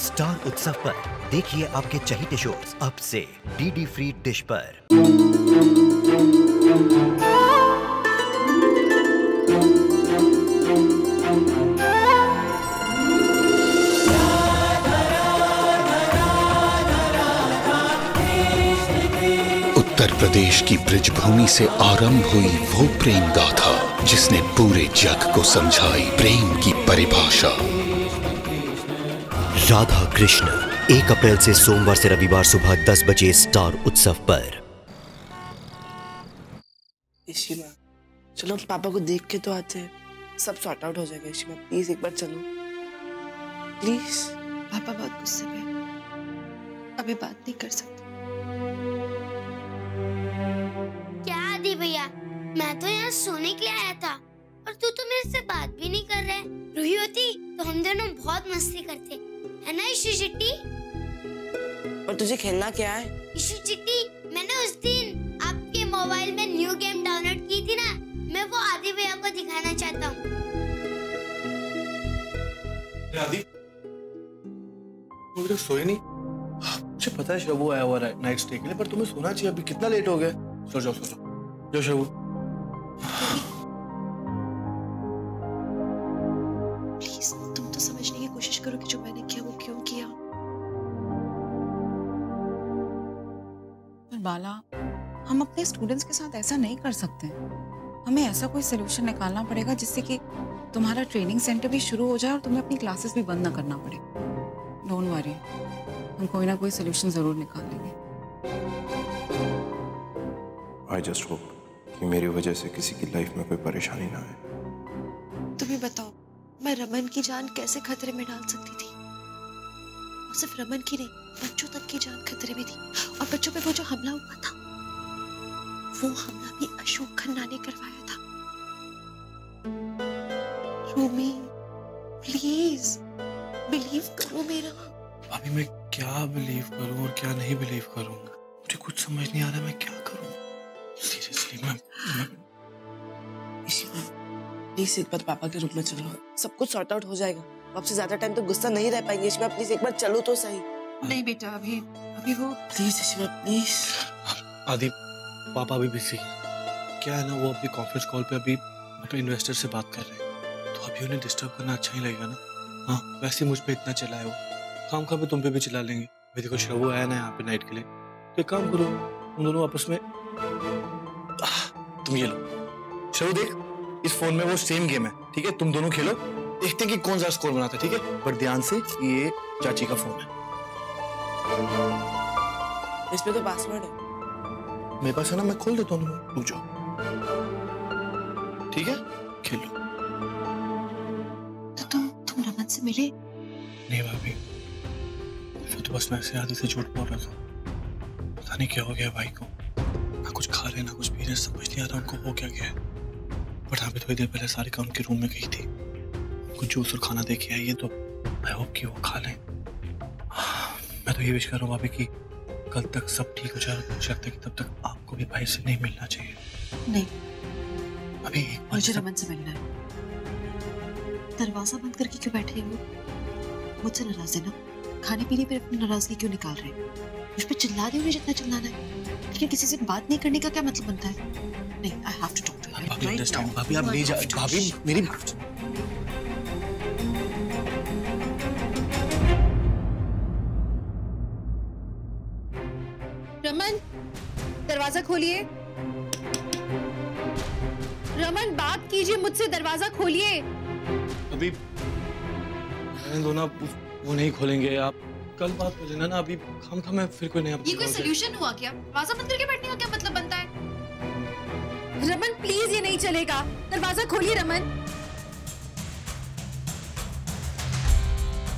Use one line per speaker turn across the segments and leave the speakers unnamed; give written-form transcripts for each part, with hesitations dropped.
Star उत्सव पर देखिए आपके चहेते शोज अब से डीडी फ्री डिश पर।
उत्तर प्रदेश की ब्रिजभूमि से आरंभ हुई वो प्रेम गाथा जिसने पूरे जग को समझाई प्रेम की परिभाषा।
राधा कृष्ण 1 अप्रैल से सोमवार से रविवार सुबह 10 बजे स्टार उत्सव पर।
ईशिमा, चलो पापा को देख के तो आते हैं, सब सॉर्ट आउट हो जाएगा। ईशिमा प्लीज एक बार चलो प्लीज।
पापा बहुत गुस्से में हैं, अभी बात नहीं कर सकते।
क्या आदि भैया, मैं तो यहाँ सोने के लिए आया था और तू तो मेरे से बात भी नहीं कर रहा है। रूही होती तो हम दोनों बहुत मस्ती करते, है ना इशू चिट्टी?
और तुझे खेलना क्या है?
इशू चिट्टी, मैंने उस दिन आपके मोबाइल में न्यू गेम डाउनलोड की थी ना, मैं वो आदि भैया को दिखाना चाहता हूँ।
आदि, तुम सोए नहीं? मुझे पता है शबू आया हुआ है नाइट स्टे के लिए, पर तुम्हें सोना चाहिए। अभी कितना लेट हो गया। सो जाओ जो शबू।
प्लीज तुम तो समझने की कोशिश करो कि जो मैंने किया वो क्यों किया।
पर बाला, हम अपने स्टूडेंट्स के साथ ऐसा नहीं कर सकते। हमें ऐसा कोई सोल्यूशन निकालना पड़ेगा जिससे कि तुम्हारा ट्रेनिंग सेंटर भी शुरू हो जाए और तुम्हें अपनी क्लासेस भी बंद ना करना पड़े। डोंट वरी, हम कोई ना कोई सोल्यूशन जरूर निकाल लेंगे।
I just hope कि मेरी वजह से किसी की लाइफ में कोई परेशानी ना आए।
तुम्हें बताओ, मैं रमन की जान कैसे खतरे में डाल सकती थी? और सिर्फ रमन की नहीं, बच्चों तक की जान खतरे में थी। और बच्चों पे वो जो हमला हुआ था, वो हमला भी अशोक खन्ना ने करवाया था। रूमी प्लीज बिलीव करो मेरा।
अभी मैं क्या बिलीव करूं और क्या नहीं बिलीव करूं, मुझे कुछ समझ नहीं आ रहा मैं क्या करूं। सीरियसली मैं
प्लीज एक बार पापा के रूम में चलो, सब कुछ सॉर्ट आउट हो जाएगा। आपसे ज्यादा टाइम तो गुस्सा नहीं रह पाएंगे। ईशिमा प्लीज एक बार चलो तो सही।
नहीं बेटा, अभी वो
प्लीज ईशिमा प्लीज।
आदि, पापा अभी बिजी क्या है ना, वो अभी कॉन्फ्रेंस कॉल पे अभी मतलब इन्वेस्टर से बात कर रहे हैं, तो अभी उन्हें डिस्टर्ब करना अच्छा नहीं लगेगा ना। हाँ वैसे मुझ पे इतना चिल्लाए वो, काम पे तुम पे भी चिल्ला लेंगे। अभी देखो शबू आया ना यहाँ पे नाइट के लिए, तो एक काम करो तुम दोनों आपस में, तुम ये लो शबू, देख इस फोन में वो सेम गेम है, ठीक है? तुम दोनों खेलो, देखते हैं कि कौन सा स्कोर बनाता है, ठीक है? बट ध्यान से, ये चाची का फोन है।
इसमें तो पासवर्ड है।
मेरे पास है ना, मैं खोल देता हूँ, रुक जाओ, ठीक है? खेल लो।
तो तुम रमन से मिले?
नहीं भाभी, तो बस मैं ऐसे आदि से झूठ बोल रहा था। पता नहीं क्या हो गया भाई को, ना कुछ खा रहे ना कुछ पी रहे, समझ नहीं आ रहा उनको हो क्या गया है। बट अभी थोड़ी देर पहले सारिका उनके रूम में गई थी, कुछ जूस और खाना दे के आई है, तो आई होप कि वो खा लें। मैं तो ये विश कर रहा हूँ भाभी कि कल तक सब ठीक हो जाए। मुझे लगता है कि तब तक आपको भी भाई से नहीं मिलना चाहिए।
नहीं,
अभी एक बार
मुझे रमन से मिलना है। दरवाजा बंद करके क्यों बैठे हैं वो? मुझसे नाराज है ना? खाने पीने पर अपनी नाराजगी क्यों निकाल रहे हैं? मुझ पे चिल्ला रहे हो जितना चिल्लाना है, लेकिन किसी से बात नहीं करने का क्या मतलब बनता है? नहीं, I have to talk to him right now.
भाभी आप नहीं जा, भाभी मेरी
रमन, दरवाजा खोलिए। रमन बात कीजिए मुझसे, दरवाजा खोलिए।
अभी दोनों वो नहीं खोलेंगे, आप कल बात कर लेना ना। अभी हम है फिर कोई नहीं।
ये कोई सोल्यूशन हुआ क्या? दरवाजा बंद करके बैठने का क्या मतलब बनता है? रमन प्लीज, ये नहीं चलेगा, दरवाजा खोलिए रमन।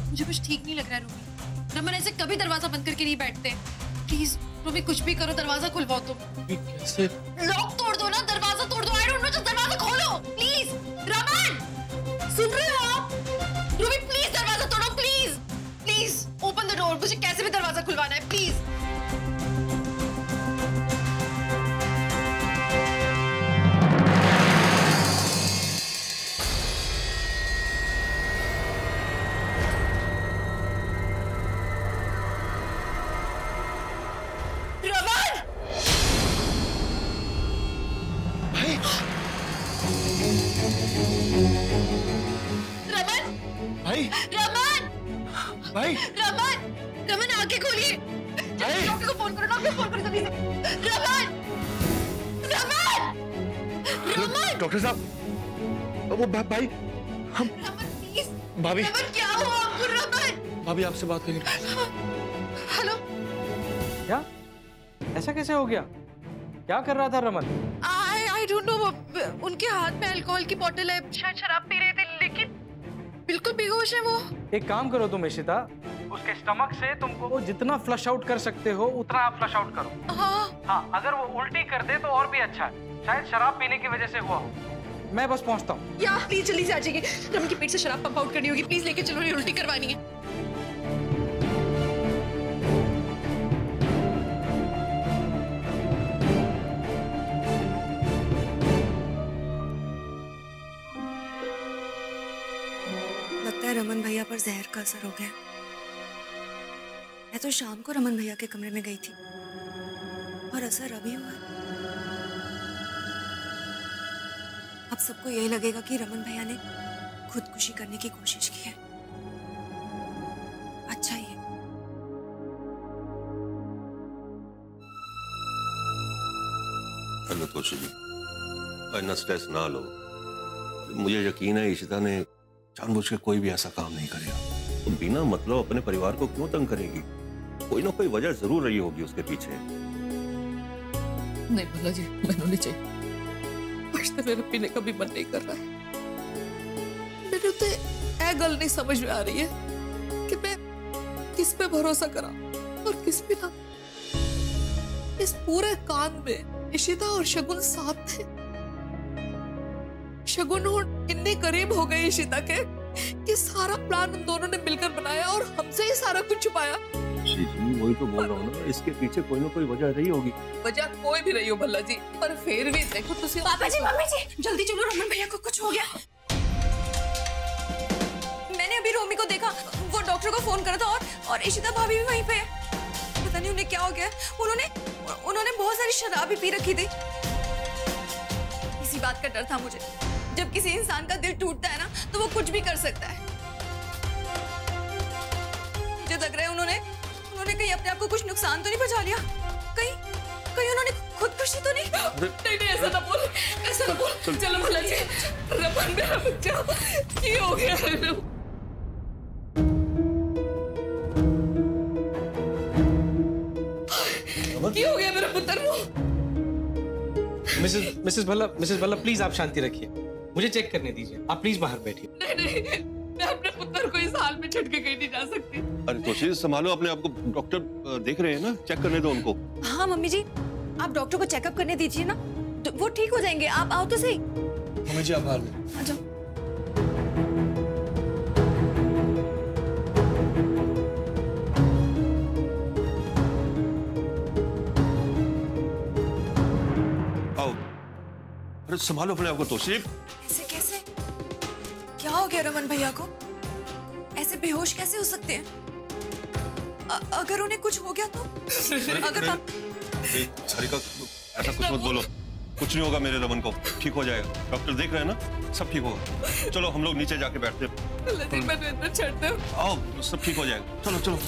मुझे कुछ ठीक नहीं लग रहा है रूमी। रमन ऐसे कभी दरवाजा बंद करके नहीं बैठते। प्लीज रूमी कुछ भी करो, दरवाजा खुलवाओ तुम।
कैसे?
लॉक तोड़ दो ना, दरवाजा तोड़ दो। आई डोंट नो, जो दरवाजा खोलो प्लीज। रमन सुन रहे हो आप? रूमी प्लीज दरवाजा तोड़ो, please please open the door. मुझे कैसे भी दरवाजा खुलवाना है प्लीज।
भाई
रमन, रमन आंखें खोलिए। डॉक्टर को फोन करो, डॉक्टर को फोन करो जल्दी से। रमन, रमन, रमन।
डॉक्टर साहब, वो भाई हम।
रमन प्लीज।
भाभी।
रमन क्या हुआ आपको? रमन।
भाभी आपसे बात करेंगे।
हेलो।
क्या? ऐसा कैसे हो गया? क्या कर रहा था रमन?
आई डोंट नो, उनके हाथ में अल्कोहल की बोतल है, शायद शराब पी रहे थे, लेकिन बिल्कुल बेहोश है वो।
एक काम करो तुम इशिता, उसके स्टमक से तुमको वो जितना फ्लश आउट कर सकते हो उतना आप फ्लश आउट करो। हाँ, अगर वो उल्टी कर दे तो और भी अच्छा है, शायद शराब पीने की वजह से हुआ हो। मैं बस पहुंचता हूँ।
या प्लीज जल्दी से आ जाइए, रमन के पेट से शराब पंप आउट करनी होगी, प्लीज लेके चलो, उल्टी करवानी है।
लगता है रमन भैया पर जहर का असर हो गया। मैं तो शाम को रमन भैया के कमरे में गई थी और असर अभी हुआ। अब सबको यही लगेगा कि रमन भैया ने खुदकुशी करने की कोशिश की है। अच्छा ही है।
हेलो तोशी जी, इतना स्ट्रेस ना लो। मुझे यकीन है इशिता ने जानबूझ के कोई भी ऐसा काम नहीं करेगा। तो बिना मतलब अपने परिवार को क्यों तंग करेगी? कोई ना कोई वजह जरूर रही होगी उसके पीछे।
नहीं भला जी, मैंने नहीं चाहिए। आज तो मेरा पीने का भी मन नहीं कर रहा है। मेरे तो ये गल नहीं समझ में आ रही है कि मैं किस पे भरोसा करा और किस पे ना। इस पूरे कांड में इशिता और शगुन साथ थे। शगुन इतने करीब हो गए इशिता के कि सारा प्लान उन दोनों ने मिलकर बनाया और हमसे ही सारा कुछ छुपाया।
जी वही तो बोल रहा हूँ ना, इसके पीछे कोई ना कोई वजह रही होगी।
वजह कोई भी रही हो भल्ला जी, पर फिर भी देखो तुसी।
पापा जी, मम्मी जी, जल्दी चलो, रमन भैया को कुछ हो गया। मैंने अभी रोमी को देखा, वो डॉक्टर को फोन करा था और इशिता भाभी भी वहीं पे है। पता नहीं उन्हें क्या हो गया। उन्होंने बहुत सारी शराब भी पी रखी थी। इसी बात का डर था मुझे। जब किसी इंसान का दिल टूटता है ना, तो वो कुछ भी कर सकता है। मुझे लग रहा है उन्होंने कहीं अपने आप को कुछ नुकसान तो नहीं पहुंचा लिया। कहीं उन्होंने खुदकुशी तो नहीं?
नहीं ऐसा ना बोल, ऐसा ना बोल। चलो भला जी, रमन मेरा बच्चा, ये हो गया। क्या हो गया मेरा पुत्र को?
मिसेस भल्ला प्लीज आप शांति रखिए, मुझे चेक करने दीजिए। आप प्लीज बाहर बैठिए।
नहीं, मैं अपने पुत्र को इस हाल में छोड़ के कहीं नहीं जा सकती।
अरे तोशी संभालो अपने आप को, डॉक्टर देख रहे हैं ना, चेक करने दो उनको।
हाँ मम्मी जी, आप डॉक्टर को चेकअप करने दीजिए ना, तो वो ठीक हो जाएंगे। आप आओ तो सही।
मम्मी जी आप बाहर में
आ जाओ।
अरे संभालो अपने आप को तोशी।
ऐसे कैसे? क्या हो गया रमन भैया को? ऐसे बेहोश कैसे हो सकते हैं? अगर उन्हें कुछ हो गया तो? अगर
सारिका ऐसा कुछ मत बोलो, कुछ नहीं होगा मेरे रमन को, ठीक हो जाएगा। डॉक्टर देख रहे हैं ना, सब ठीक होगा। चलो हम लोग नीचे जाके बैठते हैं। आओ, सब ठीक हो जाएगा। चलो चलो।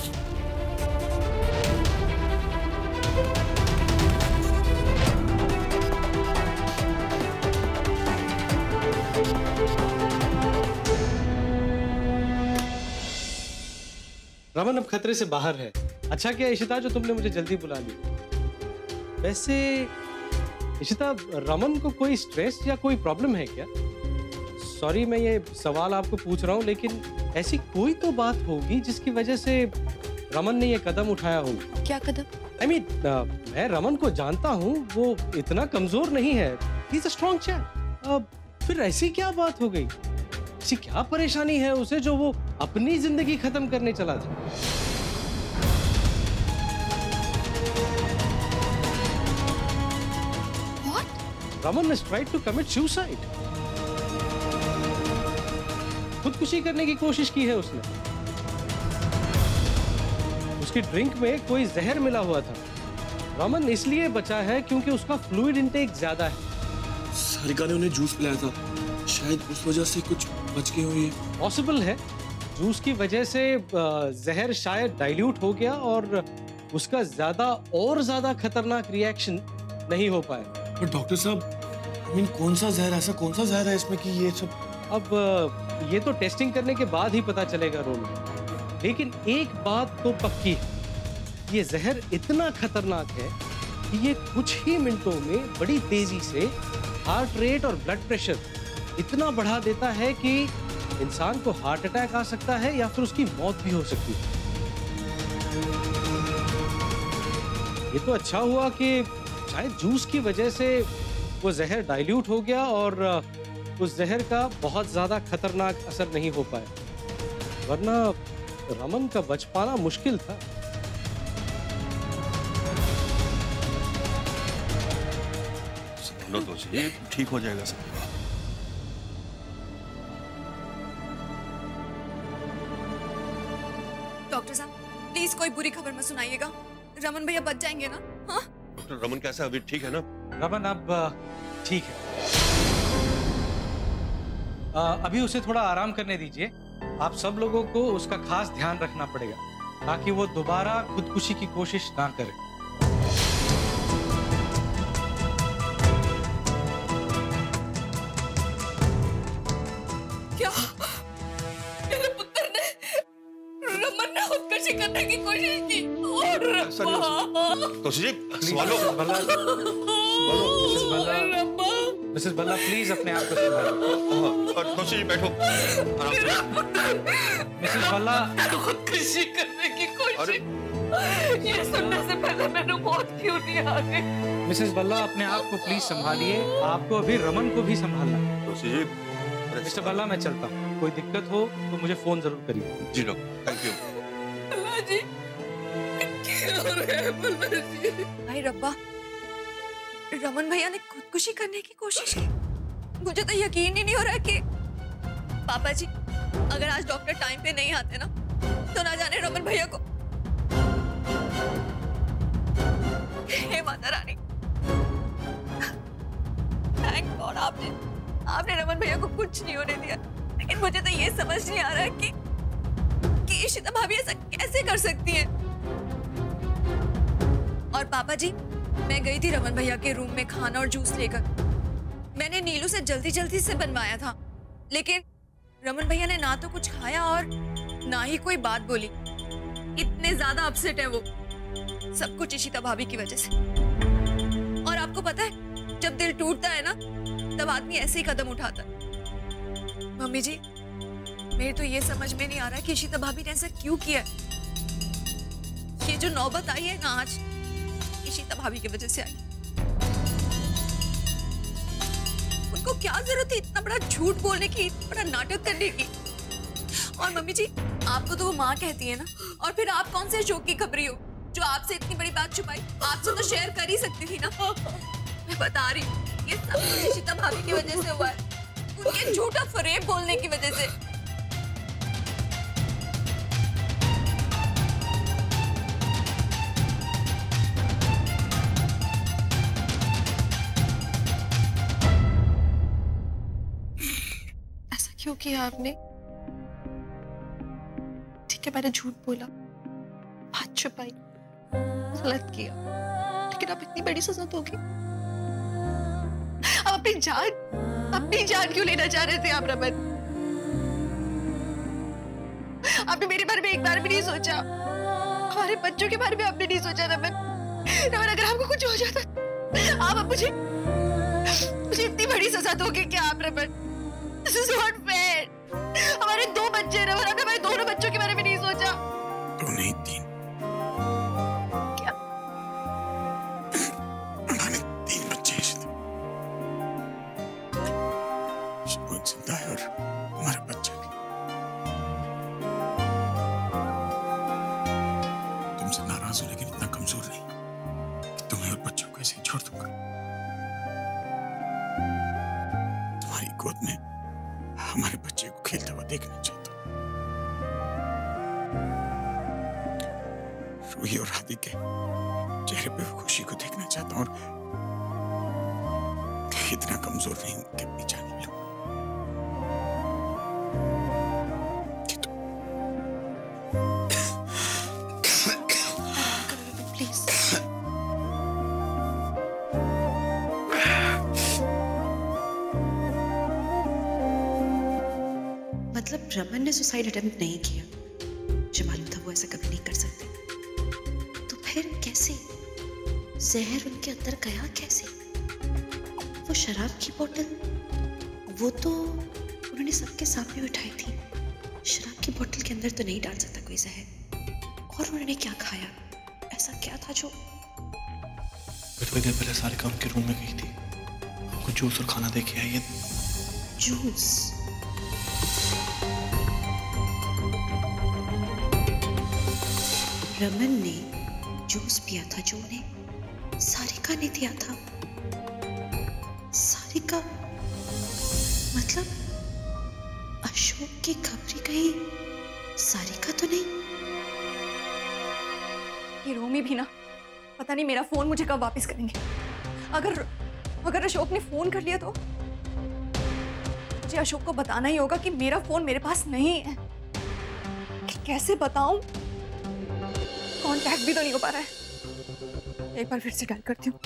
रमन अब खतरे से बाहर है। अच्छा किया इशिता जो तुमने मुझे जल्दी बुला ली। वैसे इशिता, रमन को कोई स्ट्रेस या कोई प्रॉब्लम है क्या? सॉरी मैं ये सवाल आपको पूछ रहा हूँ, लेकिन ऐसी कोई तो बात होगी जिसकी वजह से रमन ने ये कदम उठाया होगा।
क्या कदम?
I mean, मैं रमन को जानता हूँ, वो इतना कमजोर नहीं है। He's a strong chap। फिर ऐसी क्या बात हो गई? ऐसी क्या परेशानी है उसे जो वो अपनी जिंदगी खत्म करने चला था?
What?
Raman has tried to commit suicide। खुदकुशी करने की कोशिश की है उसने। उसकी ड्रिंक में कोई जहर मिला हुआ था। रमन इसलिए बचा है क्योंकि उसका फ्लूइड इंटेक ज्यादा है।
सारिका ने उन्हें जूस पिलाया था, शायद उस वजह से कुछ बच गए हो। ये
पॉसिबल है, जूस की वजह से जहर शायद डाइल्यूट हो गया और उसका ज्यादा खतरनाक रिएक्शन नहीं हो पाया।
पर डॉक्टर साहब, कौन सा जहर है इसमें कि ये सब?
अब ये तो टेस्टिंग करने के बाद ही पता चलेगा रोमियो, लेकिन एक बात तो पक्की है, ये जहर इतना खतरनाक है कि ये कुछ ही मिनटों में बड़ी तेजी से हार्ट रेट और ब्लड प्रेशर इतना बढ़ा देता है कि इंसान को हार्ट अटैक आ सकता है या फिर उसकी मौत भी हो सकती है। ये तो अच्छा हुआ कि शायद जूस की वजह से वो जहर डाइल्यूट हो गया और उस जहर का बहुत ज्यादा खतरनाक असर नहीं हो पाया, वरना रमन का बच पाना मुश्किल था।
लो तो ये ठीक हो जाएगा सब।
डॉक्टर साहब, प्लीज कोई बुरी खबर मत सुनाइएगा। रमन भैया बच जाएंगे ना? हाँ?
डॉक्टर, रमन कैसा अभी ठीक है ना?
रमन अब ठीक है। अभी उसे थोड़ा आराम करने दीजिए। आप सब लोगों को उसका खास ध्यान रखना पड़ेगा ताकि वो दोबारा खुदकुशी की कोशिश ना करे।
क्या मेरे पुत्र ने, रमन ने खुदकुशी करने की कोशिश की?
मिसेस बल्ला प्लीज अपने आप को संभालिए।
तोशी जी बैठो।
मिसेस बल्ला,
खुदकुशी करने की कोशिश, ये सुनने से पहले मैंने मौत क्यों नहीं आ गई?
मिसेस बल्ला अपने आप को प्लीज संभालिए, आपको अभी रमन को भी संभालना है।
तोशी जी,
मिस्टर बल्ला मैं चलता हूँ, कोई दिक्कत हो तो मुझे फोन जरूर करिए।
जी डॉक्टर, थैंक यू।
अल्लाह जी, क्या हो रहा है बल्ला जी?
भाई रब्बा, रमन भैया ने खुदकुशी करने की कोशिश की। मुझे तो यकीन ही नहीं हो रहा कि पापा जी, अगर आज डॉक्टर टाइम पे नहीं आते ना, तो ना जाने रमन भैया को। हे माता रानी, थैंक गॉड आपने रमन भैया को कुछ नहीं होने दिया। लेकिन मुझे तो ये समझ नहीं आ रहा कि इशिता भाभी ऐसा कैसे कर सकती हैं। और पापा जी, मैं गई थी रमन भैया के रूम में खाना और जूस लेकर। मैंने नीलू से जल्दी से बनवाया था, लेकिन रमन भैया ने ना तो कुछ खाया और ना ही कोई बात बोली। इतने ज्यादा अपसेट है वो, सब कुछ इशिता भाभी की वजह से। और आपको पता है, जब दिल टूटता है ना, तब आदमी ऐसे ही कदम उठाता है। मम्मी जी, मेरे तो ये समझ में नहीं आ रहा है कि इशिता भाभी ने ऐसा क्यों किया। ये जो नौबत आई है ना आज, इशिता भाभी की वजह से आई। उनको क्या जरूरत थी इतना बड़ा झूठ बोलने की, इतना बड़ा नाटक करने की। और मम्मी जी, आपको तो वो माँ कहती है ना, और फिर आप कौन से शौक की खबरी हो जो आपसे इतनी बड़ी बात छुपाई? आपसे तो शेयर कर ही सकती थी ना। मैं बता रही हूँ, ये सब कुछ इशिता भाभी की वजह से हुआ है, उनके झूठा फरेब बोलने की वजह से।
क्यों किया आपने? ठीक है, मैंने झूठ बोला, बात छुपाई, गलत किया, लेकिन आप इतनी बड़ी सजा दोगे? आप अपनी जान क्यों लेना चाह रहे थे आप रमन? आपने मेरे बारे में एक बार भी नहीं सोचा, हमारे बच्चों के बारे में आपने नहीं सोचा रमन। रमन, अगर आपको कुछ हो जाता, आप अब मुझे इतनी बड़ी सजा दोगे क्या आप Raman? This is not fair. हमारे 2 बच्चे हैं, आपने हमारे दोनों बच्चों के बारे में नहीं सोचा।
2 नहीं 3।
क्या?
हमारे 3 बच्चे हैं। शिबू जिंदा है और हमारा बच्चा भी। तुमसे नाराज हूं, लेकिन इतना कमजोर नहीं कि तुम्हें और बच्चों को ऐसे छोड़ दूंगा। तुम्हारी गोद में हमारे बच्चे को खेलता हुआ देखना चाहता हूं। रूही और हादी के चेहरे पे खुशी को देखना चाहता हूं, और इतना कमजोर नहीं हूं कि अपनी जान लूं।
रमन ने सुसाइड अटेम्प्ट नहीं किया, मुझे मालूम था वो ऐसा कभी नहीं कर सकते। तो फिर कैसे जहर उनके अंदर गया? कैसे? वो शराब की बोतल, वो तो उन्होंने सबके सामने उठाई थी। शराब की बोतल के अंदर तो नहीं डाल सकता कोई जहर। और उन्होंने क्या खाया? ऐसा क्या था जो?
थोड़ी देर पहले सारिका उनके रूम में गई थी, उनको जूस और खाना दे के आई है।
जूस? रमन ने जूस पिया था जो उन्हें सारिका ने दिया था। सारिका मतलब अशोक की खबरी कहीं सारिका तो नहीं?
ये रोमी भी ना, पता नहीं मेरा फोन मुझे कब वापस करेंगे। अगर अशोक ने फोन कर लिया तो मुझे अशोक को बताना ही होगा कि मेरा फोन मेरे पास नहीं है। कि कैसे बताऊं? कांटेक्ट भी तो नहीं हो पा रहा है। एक बार फिर से डायल करती हूँ।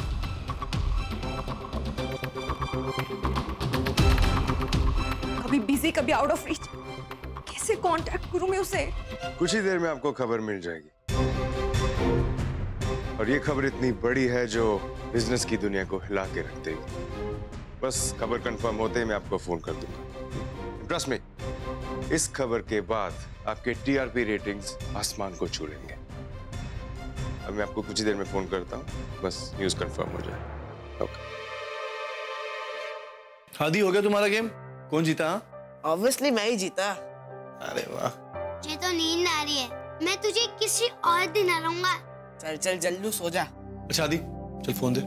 कभी बिजी कभी आउट ऑफ रीच, कैसे कांटेक्ट करूं मैं उसे?
कुछ ही देर में आपको खबर मिल जाएगी, और ये खबर इतनी बड़ी है जो बिजनेस की दुनिया को हिला के रख देगी। बस खबर कंफर्म होते ही मैं आपको फोन कर दूंगा। ट्रस्ट मी, इस खबर के बाद आपके टीआरपी रेटिंग्स आसमान को छू लेंगे। अब मैं आपको कुछ ही देर में फोन करता हूँ, बस न्यूज कंफर्म हो जाए। ओके।
आदि हो गया तुम्हारा गेम? कौन जीता?
ऑब्वियसली मैं ही जीता।
अरे वाह।
मुझे तो नींद आ रही है, मैं तुझे किसी और दिन हराऊंगा।
चल चल जल्लू सो जा।
अच्छा आदि चल फोन दे,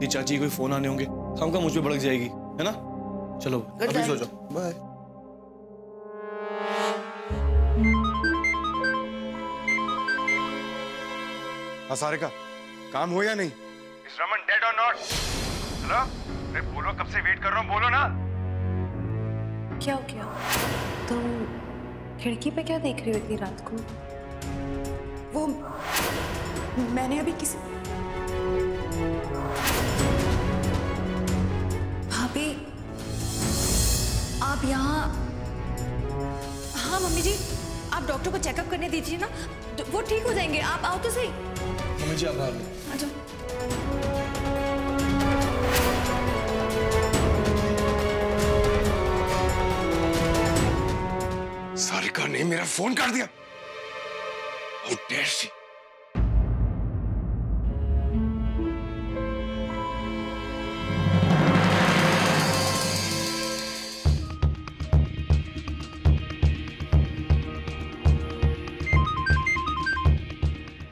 ये चाची कोई फोन आने होंगे, खामखा मुझ पे भड़क जाएगी, है ना? चलो अभी सो जाओ। बाय।
हाँ सारिका, काम हो या नहीं?
इज रमन डेड और नॉट? हेलो, अरे बोलो, कब से वेट कर रहा हूँ, बोलो ना।
क्या हो गया? तुम खिड़की पे क्या देख रही हो इतनी रात को?
वो मैंने अभी किसी भाभी, आप यहाँ? हाँ मम्मी जी, आप डॉक्टर को चेकअप करने दीजिए ना, वो ठीक हो जाएंगे। आप आओ तो सही।
मम्मी जी आप आ जाओ।
सारिका ने मेरा फोन काट दिया। How dare she?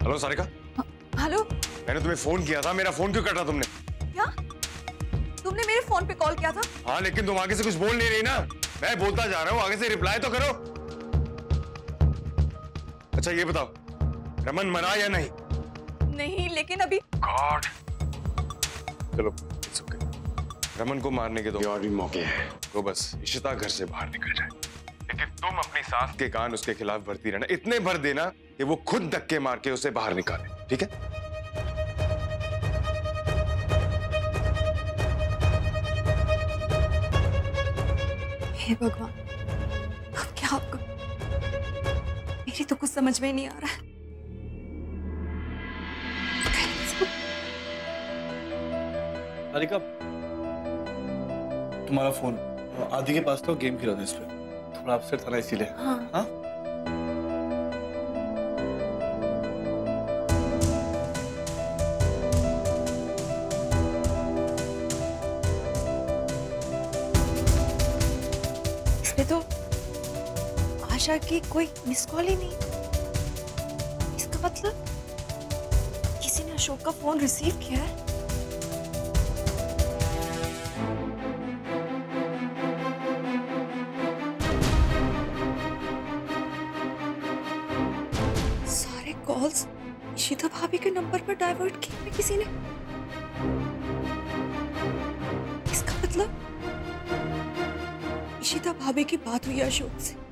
Hello Sarika.
Hello.
मैंने तुम्हें फोन किया था, मेरा फोन क्यों काटा तुमने?
क्या? तुमने मेरे फोन पे कॉल किया था?
हाँ, लेकिन तुम आगे से कुछ बोल नहीं रही ना। मैं बोलता जा रहा हूँ, आगे से रिप्लाई तो करो। अच्छा ये बताओ, रमन मरा या नहीं?
नहीं, लेकिन अभी
गॉड। चलो इट्स ओके, रमन को मारने के दो और भी मौके हैं। तो बस इशिता घर से बाहर निकल जाए, लेकिन तुम अपनी सास के कान उसके खिलाफ भरती रहना। इतने भर देना कि वो खुद धक्के मार के उसे बाहर निकाले, ठीक है?
हे भगवान, अब क्या होगा? मेरी तो कुछ समझ में नहीं आ रहा है।
सारिका, तुम्हारा फोन आदि के पास तो गेम खेला था इस पे, थोड़ा अपसेट था ना इसीलिए।
हाँ।
हाँ?
इसमें तो आशा की कोई मिस कॉल ही नहीं। इसका मतलब किसी ने अशोक का फोन रिसीव किया है। सारे कॉल्स इशिता भाभी के नंबर पर डाइवर्ट किए हैं किसी ने। इसका मतलब इशिता भाभी की बात हुई अशोक से।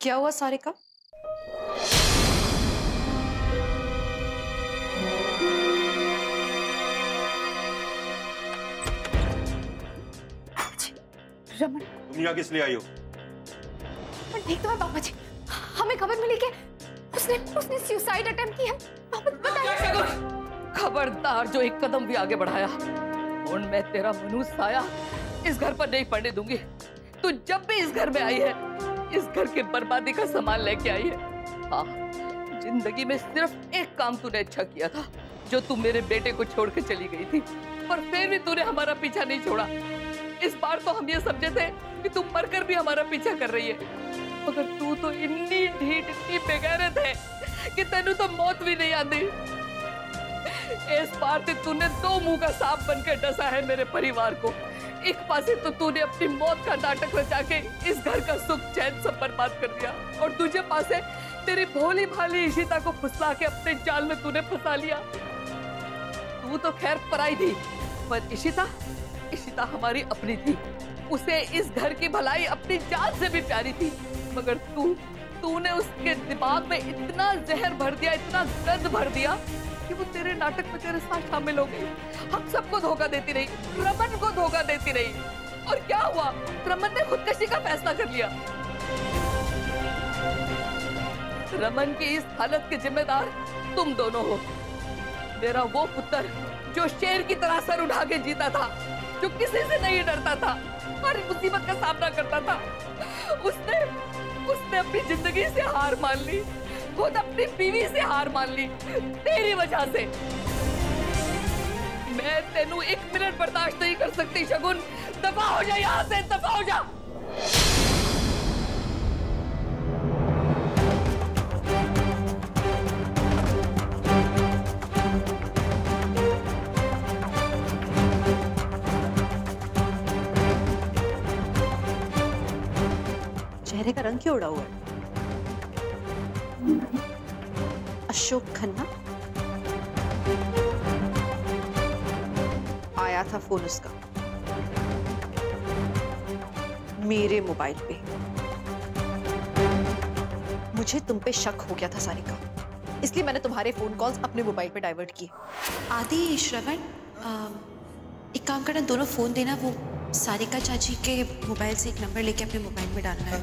क्या हुआ सारिका?
रमन,
तुम यहाँ किस लिए आई हो?
ठीक तो है पापा जी, हमें खबर मिली कि उसने सुसाइड अटेम्प्ट किया।
खबरदार जो एक कदम भी आगे बढ़ाया और मैं तेरा मनुष्य साया इस घर पर नहीं पड़ने दूंगी। तू जब भी इस घर में आई है, इस घर के बर्बादी का सामान लेके आई है। हाँ, जिंदगी में सिर्फ एक काम तूने अच्छा किया था, जो तू मेरे बेटे को छोड़ के चली गई थी, और फिर भी तूने हमारा पीछा नहीं छोड़ा। इस बार तो हम ये समझे थे कि तू मरकर भी हमारा पीछा कर रही है, मगर तू तो इतनी ढीठ, इतनी बेगैरत है कि तेनू तो मौत भी नहीं आती। इस बार तूने दो मुंह का सांप बनकर डसा है मेरे परिवार को। एक पासे तो तूने अपनी मौत का नाटक रचा के इस घर का सुख चैन सब बर्बाद कर दिया, और दूसरे पासे तेरी भोली भाली इशिता को फुसला के अपने जाल में तूने फंसा लिया। तू तो खैर पराई थी, पर इशिता हमारी अपनी थी। उसे इस घर की भलाई अपनी जान से भी प्यारी थी, मगर तूने उसके दिमाग में इतना जहर भर दिया, इतना गंद भर दिया कि वो तेरे नाटक में तेरे साथ शामिल हो गई। हम सबको धोखा देती रही, रमन को धोखा देती रही, और क्या हुआ? रमन ने खुदकशी का फैसला कर लिया। रमन की इस हालत के जिम्मेदार तुम दोनों हो। मेरा वो पुत्र जो शेर की तरह सर उठा के जीता था, जो किसी से नहीं डरता था, हर मुसीबत का सामना करता था, उसने अपनी जिंदगी से हार मान ली, खुद अपनी बीवी से हार मान ली तेरी वजह से। मैं तेनू एक मिनट बर्दाश्त नहीं कर सकती शगुन। दफा हो जा यहाँ से, दफा हो जा।
चेहरे का रंग क्यों उड़ा हुआ है? अशोक खन्ना? आया था फोन उसका मेरे मोबाइल पे। मुझे तुम पे शक हो गया था सारिका, इसलिए मैंने तुम्हारे फोन कॉल्स अपने मोबाइल पे डाइवर्ट किए। आदि, श्रवण, एक काम करना, दोनों फोन देना, वो सारिका चाची के मोबाइल से एक नंबर लेके अपने मोबाइल में डालना है।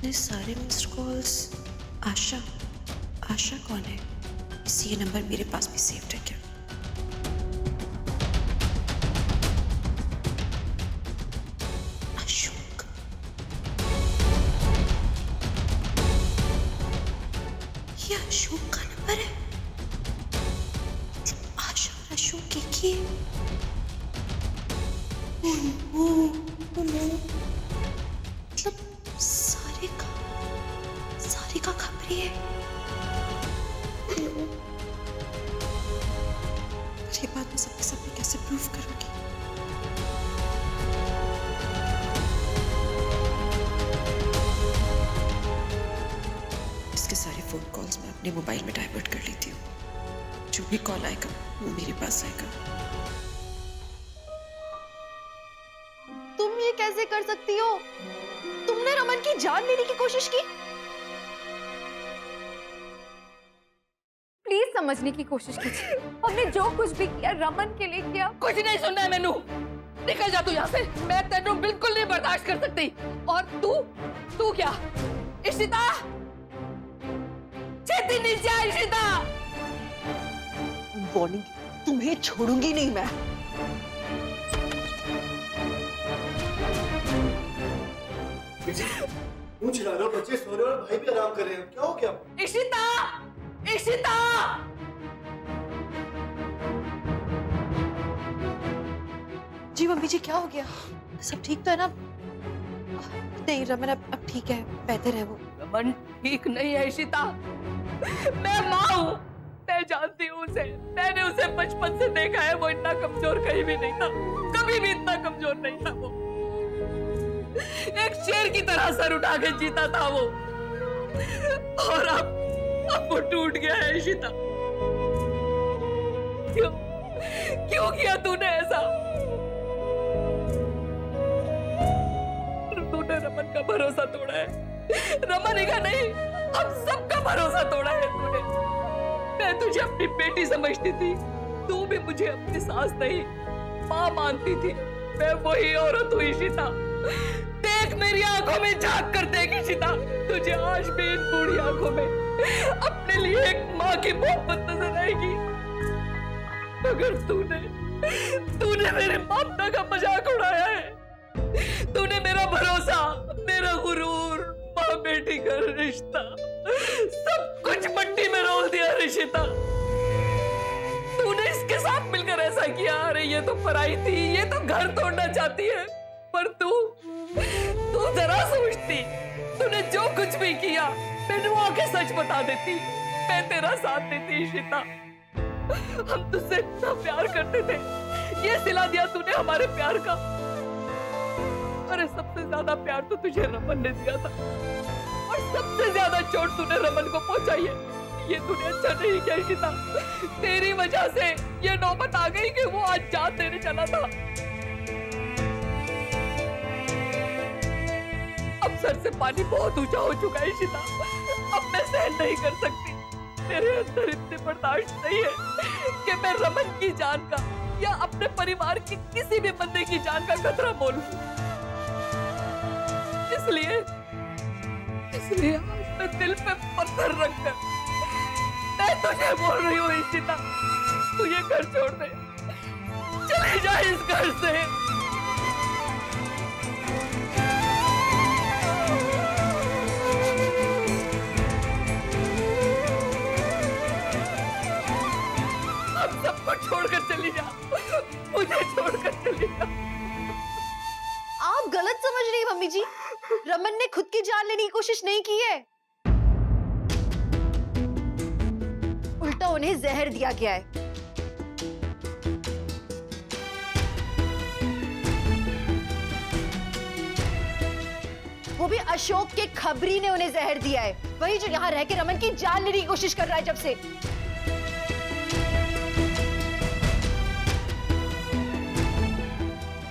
ये सारे मिस्ड कॉल्स आशा कौन है? इसी ये नंबर मेरे पास भी सेव्ड है क्या? अशोक। ये अशोक का नंबर है। आशा और अशोक एक ही है। मतलब सारिका खबरी है। ये बात मैं सबके सामने कैसे प्रूव करूंगी? इसके सारे फोन कॉल्स मैं अपने मोबाइल में डाइवर्ट कर लेती हूँ। जो भी कॉल आएगा वो मेरे पास आएगा।
तुम ये कैसे कर सकती हो? तुमने रमन की जान लेने की कोशिश की। प्लीज समझने की कोशिश कीजिए। हमने जो कुछ भी किया रमन के लिए किया।
कुछ नहीं सुनना है मैनू। निकल जा तू यहाँ से। मैं तेनू बिल्कुल नहीं बर्दाश्त कर सकती। और तू क्या? इशिता, छेती नीचे आ इशिता।
वार्निंग, तुम्हें छोड़ूंगी नहीं मैं।
क्यों चिल्ला रहे हो? बच्चे सो रहे हो और भाई भी आराम कर रहे हैं। क्या हो गया?
इशिता!
जी मम्मी जी, क्या हो गया? सब ठीक तो है ना? नहीं रमन अब ठीक है, बेहतर है वो।
रमन ठीक नहीं है इशिता। मैं माँ हूँ, मैं जानती हूँ उसे। मैंने उसे बचपन से देखा है। वो इतना कमजोर कहीं भी नहीं था, कभी भी इतना कमजोर नहीं था। वो एक शेर की तरह सर उठा के जीता था वो, और अब वो टूट गया है इशिता। क्यों किया तूने ऐसा? तूने रमन का भरोसा तोड़ा है। रमन ही का नहीं, हम सबका भरोसा तोड़ा है तूने। मैं तुझे अपनी बेटी समझती थी, तू भी मुझे अपनी सास नहीं माँ मानती थी। मैं वही औरत हूँ इशिता। देख मेरी आंखों में झांक कर देख इशिता, तुझे आज भी इन बूढ़ी आंखों में अपने लिए एक माँ की मोहब्बत नजर आएगी। मगर तूने मेरे ममता का मजाक उड़ाया है। तूने मेरा भरोसा, मेरा गुरूर, माँ बेटी का रिश्ता सब कुछ मट्टी में रोल दिया रिशिता। तूने इसके साथ मिलकर ऐसा किया। अरे ये तो पराई थी, ये तो घर तोड़ना चाहती है, पर तू जरा सोचती, तूने जो कुछ भी किया मैंने आके सच बता देती, मैं तेरा साथ देती इशिता। हम तुझसे इतना प्यार करते थे, ये सिला दिया तूने हमारे प्यार का। अरे सबसे ज्यादा प्यार तो तुझे रमन ने दिया था और सबसे ज्यादा चोट तूने रमन को पहुंचाई है। ये तूने अच्छा नहीं किया इशिता। तेरी वजह से ये नौबत आ गई कि वो आज जान देने चला था। अब सर से पानी बहुत ऊंचा हो चुका है इशिता, अब मैं सहन नहीं कर सकती। मेरे अंदर इतनी बर्दाश्त नहीं है कि मैं रमन की जान का या अपने परिवार के किसी भी बंदे की जान का खतरा बोलूं। इसलिए आज मैं दिल पे पत्थर रखकर मैं तुझे बोल रही हूँ इशिता, तू ये घर छोड़ दे, चले जा इस घर से। हम सबको छोड़कर चली जा, मुझे छोड़कर चली जा।
आप गलत समझ रही हैं मम्मी जी, रमन ने खुद की जान लेने की कोशिश नहीं की है, उल्टा उन्हें जहर दिया गया है। वो भी अशोक के खबरी ने उन्हें जहर दिया है, वही जो यहाँ रह के रमन की जान लेने की कोशिश कर रहा है जब से।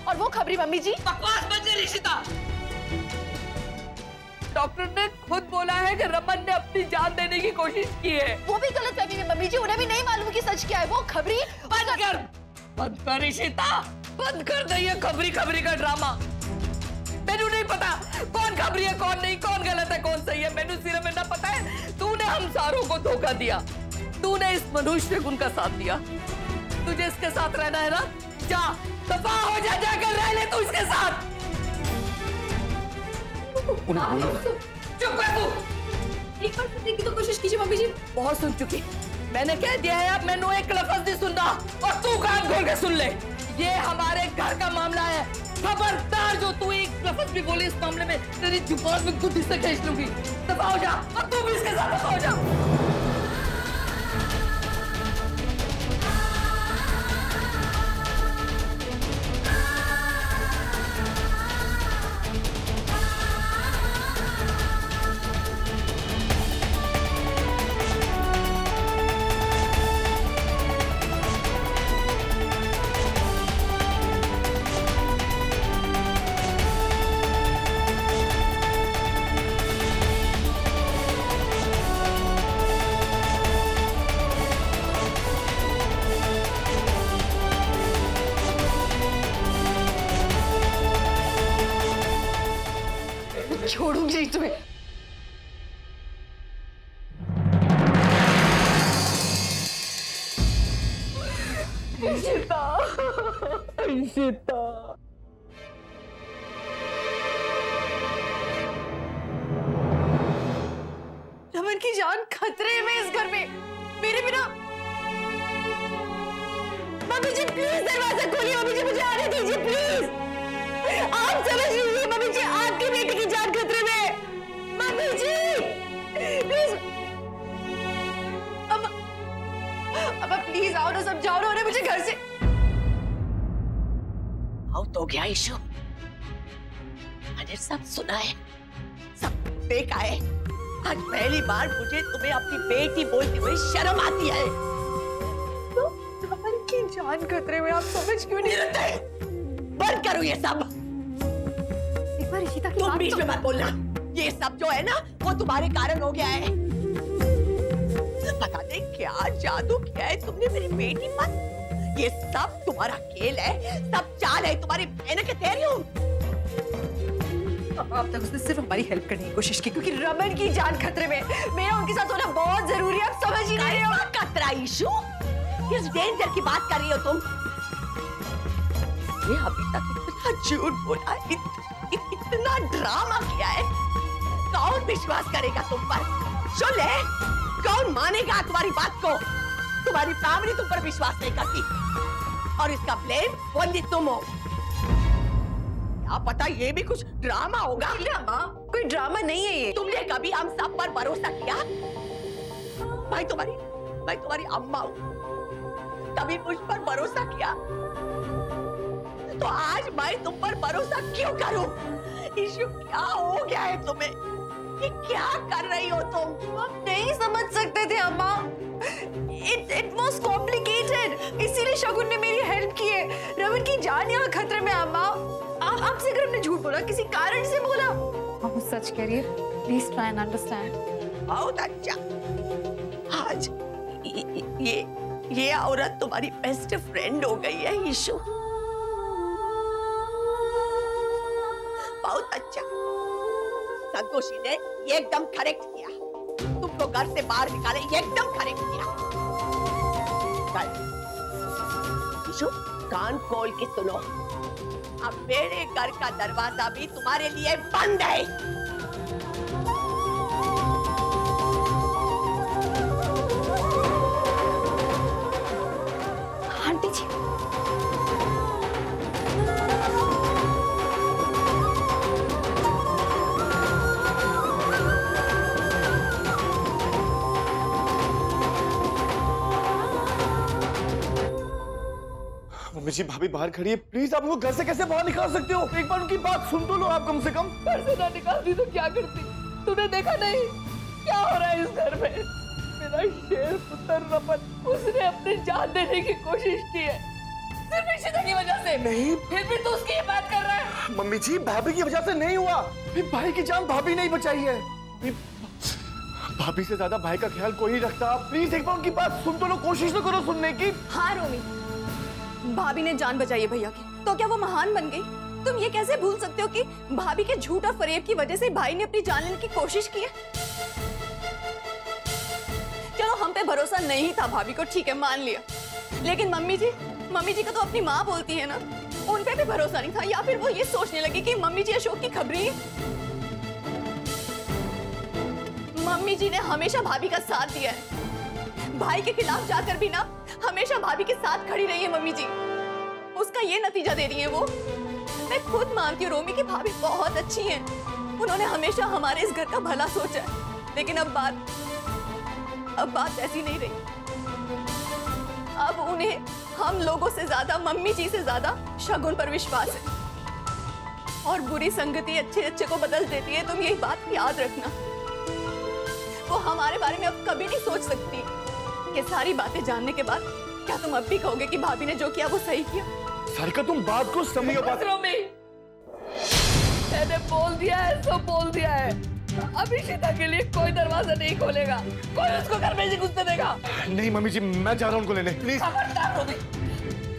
और वो खबरी मम्मी जी
बकवास बंद कर इशिता। डॉक्टर ने खुद बोला है कि रमन ने अपनी जान देने की कोशिश की है।
वो भी गलत फहमी में मम्मी जी, उन्हें भी नहीं मालूम कि सच क्या है। वो खबरी
बंद कर इशिता, बंद कर दे ये खबरी का ड्रामा। मैनू नहीं पता कौन खबरी है कौन नहीं, कौन गलत है कौन सही है। मैनू सिर्फ इतना पता है तूने हम सारों को धोखा दिया, तूने इस मनुष्य गुण का साथ दिया। तुझे इसके साथ रहना है ना, जा दफा हो जा, जाकर रह ले तू इसके साथ। चुप है तू,
एक बार सुनने की तो कोशिश कीजिए मम्मी जी।
बहुत सुन चुकी, मैंने कह दिया है अब मैंने एक लफ्ज नहीं सुनना और तू कान खोल के सुन ले। ये हमारे घर का मामला है, खबरदार जो तू एक लफ्ज भी बोले इस मामले में तेरी जुबान में गुद्दी से खींच लूंगी। दफा हो जा और तू भी इसके साथ दफा हो जा।
छोड़ूंगी नहीं तुम्हें।
इशिता, इशिता।
रमन की जान खतरे में इस घर में, मेरे बिना। मम्मी जी प्लीज दरवाजा खोलिए, मम्मी जी मुझे आने दीजिए प्लीज। आप समझ लीजिए मम्मी जी, आपकी बेटी की जान खतरे में। मम्मी जी प्लीज, अब प्लीज आओ ना, समझाओ ना उन्हें मुझे घर से।
आओ तो गया ईशु, मैंने सब सुना है, सब देखा है। आज पहली बार मुझे तुम्हें अपनी बेटी बोलते हुए शर्म आती है।
तो रमन की जान खतरे में, आप समझ क्यों नहीं रहे?
बंद करो ये सब।
एक बार इशिता की
तुम
बात
बीच में मत बोलना। ये सब जो है ना वो तुम्हारे कारण हो गया है। पता नहीं क्या जादू किया है तुमने मेरी बेटी पर। ये सब तुम्हारा खेल है, सब चाल है तुम्हारी। मैंने क्या कह रही हूँ?
अब तक उसने सिर्फ हमारी हेल्प करने की कोशिश की, क्योंकि रमन की जान खतरे में। मेरा उनके साथ होना बहुत जरूरी है, आप समझ ही नहीं रहे हो।
खतरा इशू? किस डेंजर की बात कर रही हो तुम? ये अभी तक इतना झूठ बोला, इतना ड्रामा किया है, कौन विश्वास करेगा तुम पर? सुन ले, कौन मानेगा तुम्हारी बात को? तुम्हारी फैमिली तुम पर विश्वास नहीं करती, और इसका ब्लेम ओनली तुम हो। क्या पता ये भी कुछ ड्रामा होगा।
माँ, कोई ड्रामा नहीं है ये।
तुमने कभी हम सब पर भरोसा किया? मैं तुम्हारी अम्मा हूँ, कभी मुझ पर भरोसा किया? तो आज मैं तुम पर भरोसा क्यों करूं? इशू क्या हो गया है तुम्हें? ये क्या कर रही हो तुम?
हम नहीं समझ सकते थे अम्मा। It was complicated, इसीलिए शगुन ने मेरी हेल्प की है। रमन की जान यहाँ खतरे में। अम्मा, आपसे अगर हमने झूठ बोला, किसी कारण से बोला,
आप वो सच कह रही है। Please try and understand.
बहुत अच्छा, आज ये औरत तुम्हारी बेस्ट फ्रेंड हो गई है ईशु। बहुत अच्छा, संतोषी ने एकदम करेक्ट किया, तुमको घर से बाहर निकाले, एकदम करेक्ट किया। ईशु, कान खोल के सुनो, अब मेरे घर का दरवाजा भी तुम्हारे लिए बंद है।
आंटी जी,
मम्मी जी, भाभी बाहर खड़ी है, प्लीज आप उनको घर से कैसे बाहर निकाल सकते हो? एक बार उनकी बात सुन तो लो आप कम से कम।
घर से ना निकालती तो क्या करती? तूने देखा नहीं क्या हो रहा है इस घर में? मेरा शेर पुत्र रमन, उसने अपनी जान देने की कोशिश की है, सिर्फ इशिता की वजह से।
नहीं,
फिर भी तू उसकी ये बात कर रहा है।
मम्मी जी, भाभी की वजह से नहीं हुआ, भाई की जान भाभी नहीं बचाई है। भाभी से ज्यादा भाई का ख्याल कोई नहीं रखता। प्लीज एक बार उनकी बात सुन तो लो, कोशिश तो करो सुनने की।
हाँ रोमी, भाभी ने जान बचाई है भैया की, तो क्या वो महान बन गई? तुम ये कैसे भूल सकते हो कि भाभी के झूठ और फरेब की वजह से भाई ने अपनी जान लेने की कोशिश की है? चलो हम पे भरोसा नहीं था भाभी को, ठीक है मान लिया, लेकिन मम्मी जी का तो अपनी माँ बोलती है ना, उन पे भी भरोसा नहीं था। या फिर वो ये सोचने लगी कि मम्मी जी अशोक की खबरी है। मम्मी जी ने हमेशा भाभी का साथ दिया है, भाई के खिलाफ जाकर भी ना हमेशा भाभी के साथ खड़ी रही है मम्मी जी, उसका ये नतीजा दे रही है वो। मैं खुद मानती हूँ रोमी की भाभी बहुत अच्छी हैं, उन्होंने हमेशा हमारे इस घर का भला सोचा है, लेकिन अब बात ऐसी नहीं रही। अब उन्हें हम लोगों से ज्यादा, मम्मी जी से ज्यादा शगुन पर विश्वास है, और बुरी संगति अच्छे को बदल देती है, तुम यही बात याद रखना। वो हमारे बारे में अब कभी नहीं सोच सकती। ये सारी बातें जानने के बाद क्या तुम अब भी कहोगे कि भाभी ने जो किया वो सही किया?
सारिका, तुम बात को समझो।
रोमी, मैंने बोल दिया है, सब बोल दिया है। अब इशिता के लिए कोई दरवाजा नहीं खोलेगा, कोई उसको घर में नहीं घुसने देगा।
नहीं मम्मी जी, मैं जा रहा हूँ उनको लेने, प्लीज।
खबरदार रोमी,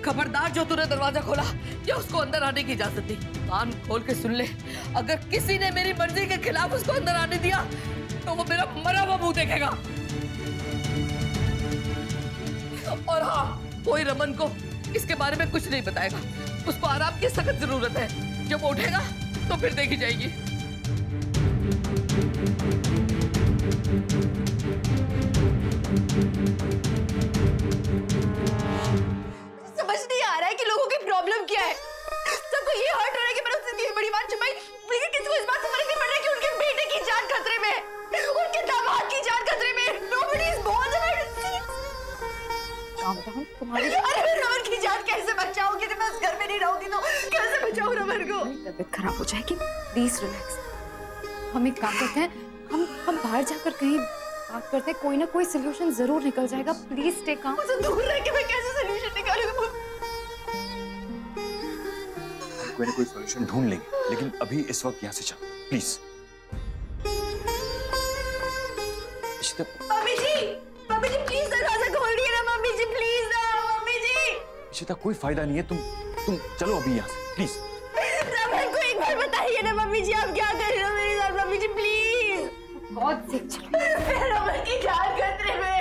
खबरदार, जो तूने दरवाजा खोला या उसको अंदर आने की इजाजत दी। कान खोल के सुन ले, अगर किसी ने मेरी मर्जी के खिलाफ उसको अंदर आने दिया तो वो मेरा मरा हुआ मुंह देखेगा। और हाँ, कोई रमन को इसके बारे में कुछ नहीं बताएगा, उसको आराम की सख्त जरूरत है। जब उठेगा तो फिर देखी जाएगी।
समझ नहीं आ रहा है कि लोगों की प्रॉब्लम क्या है। सबको ये हर्ट हो रहा है कि मैंने उससे इतनी बड़ी बात छुपाई, लेकिन किसी को इस बात से फर्क नहीं पड़ रहा है कि उनके बेटे की जान खतरे में है, उनके दामाद की जान खतरे में है। Nobody is bothered।
तुम्हारी
अरे रमन की जान कैसे बचाओगी? मैं उस घर में नहीं रहूंगी तो कैसे बचाऊं रमन को?
तबीयत खराब हो जाएगी, प्लीज रिलैक्स। हम एक काम करते हैं, हम बाहर जाकर कहीं बात करते हैं, कोई ना कोई सोल्यूशन जरूर निकल जाएगा। Please stay calm.
मुझे दूर रह के मैं कैसे सोल्यूशन निकालूंगा?
कोई ना कोई सोल्यूशन ढूंढ लेंगे, लेकिन अभी इस वक्त यहाँ से चल प्लीज। मम्मी जी प्लीज दरवाजा खोल दिए ना, मम्मी जी प्लीज ना, मम्मी जी।
इशिता कोई फायदा नहीं है, तुम चलो अभी यहाँ से प्लीज।
रमन को एक बार बताइए ना मम्मी जी, आप क्या कर रहे हो मेरे साथ? मम्मी जी प्लीज,
बहुत
रमन की जान खतरे में।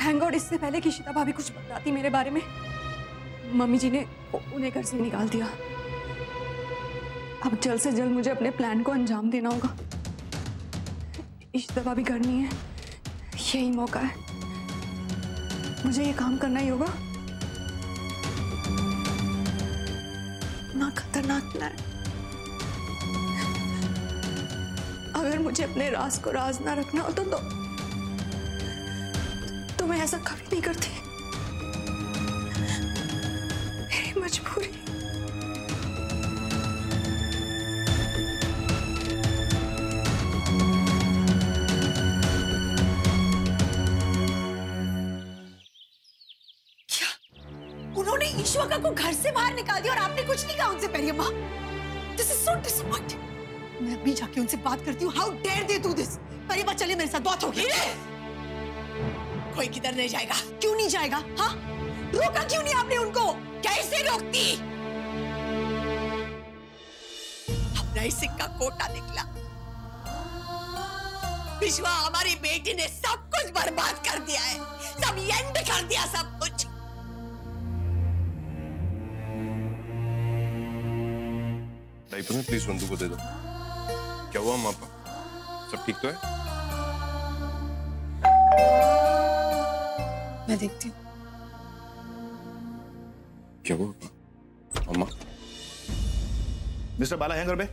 थैंक गॉड, इससे पहले कि इशिता भाभी कुछ बताती मेरे बारे में, मम्मी जी ने उन्हें घर से निकाल दिया। अब जल्द से जल्द मुझे अपने प्लान को अंजाम देना होगा। इशिता भाभी घर नहीं है, यही मौका है, मुझे ये काम करना ही होगा। ना खतरनाक प्लान, अगर मुझे अपने राज को राज ना रखना हो तो मैं ऐसा कभी नहीं करती। मेरी मजबूरी।
क्या उन्होंने ईश्वका को घर से बाहर निकाल दिया और आपने कुछ नहीं कहा उनसे? पेरियम्मा, दिस इज सो डिसअपॉइंटिंग। मैं अभी जाके उनसे बात करती हूँ। How dare they do this? पेरियम्मा चलिए मेरे साथ, बात होगी। कोई किधर नहीं जाएगा। क्यों नहीं जाएगा? हाँ, रोका क्यों नहीं आपने उनको? कैसे रोकती? अपना ही सिक्का कोटा निकला। विश्वा, हमारी बेटी ने सब कुछ बर्बाद कर दिया है, सब एंड कर दिया सब कुछ।
डायपर में प्लीज बंदूक को दे दो। क्या हुआ मापा? सब ठीक तो है?
मैं देखती हूँ।
क्या हुआ अम्मा?
मिस्टर बाला हैं घर पे?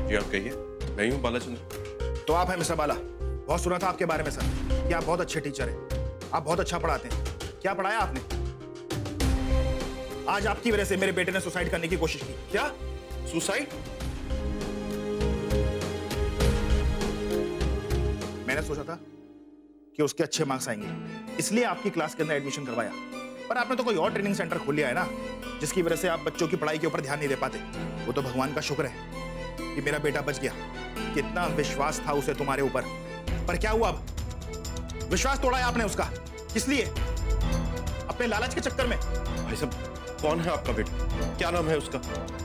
जी आप कहिए। मैं ही हूँ बालाचंद्र।
तो आप हैं मिस्टर बाला? बहुत सुना था आपके बारे में सर कि आप बहुत अच्छे टीचर हैं, आप बहुत अच्छा पढ़ाते हैं। क्या पढ़ाया आपने? आज आपकी वजह से मेरे बेटे ने सुसाइड करने की कोशिश की। क्या
सुसाइड?
मैंने सोचा था कि उसके अच्छे मार्क्स आएंगे, इसलिए आपकी क्लास के अंदर एडमिशन करवाया। पर आपने तो कोई और ट्रेनिंग सेंटर खोल लिया है ना, जिसकी वजह से आप बच्चों की पढ़ाई के ऊपर ध्यान नहीं दे पाते। वो तो भगवान का शुक्र है कि मेरा बेटा बच गया। कितना विश्वास था उसे तुम्हारे ऊपर, पर क्या हुआ? अब विश्वास तोड़ा है आपने उसका। किस लिए? अपने लालच के चक्कर में।
भाई साहब, कौन है आपका बेटा? क्या नाम है उसका?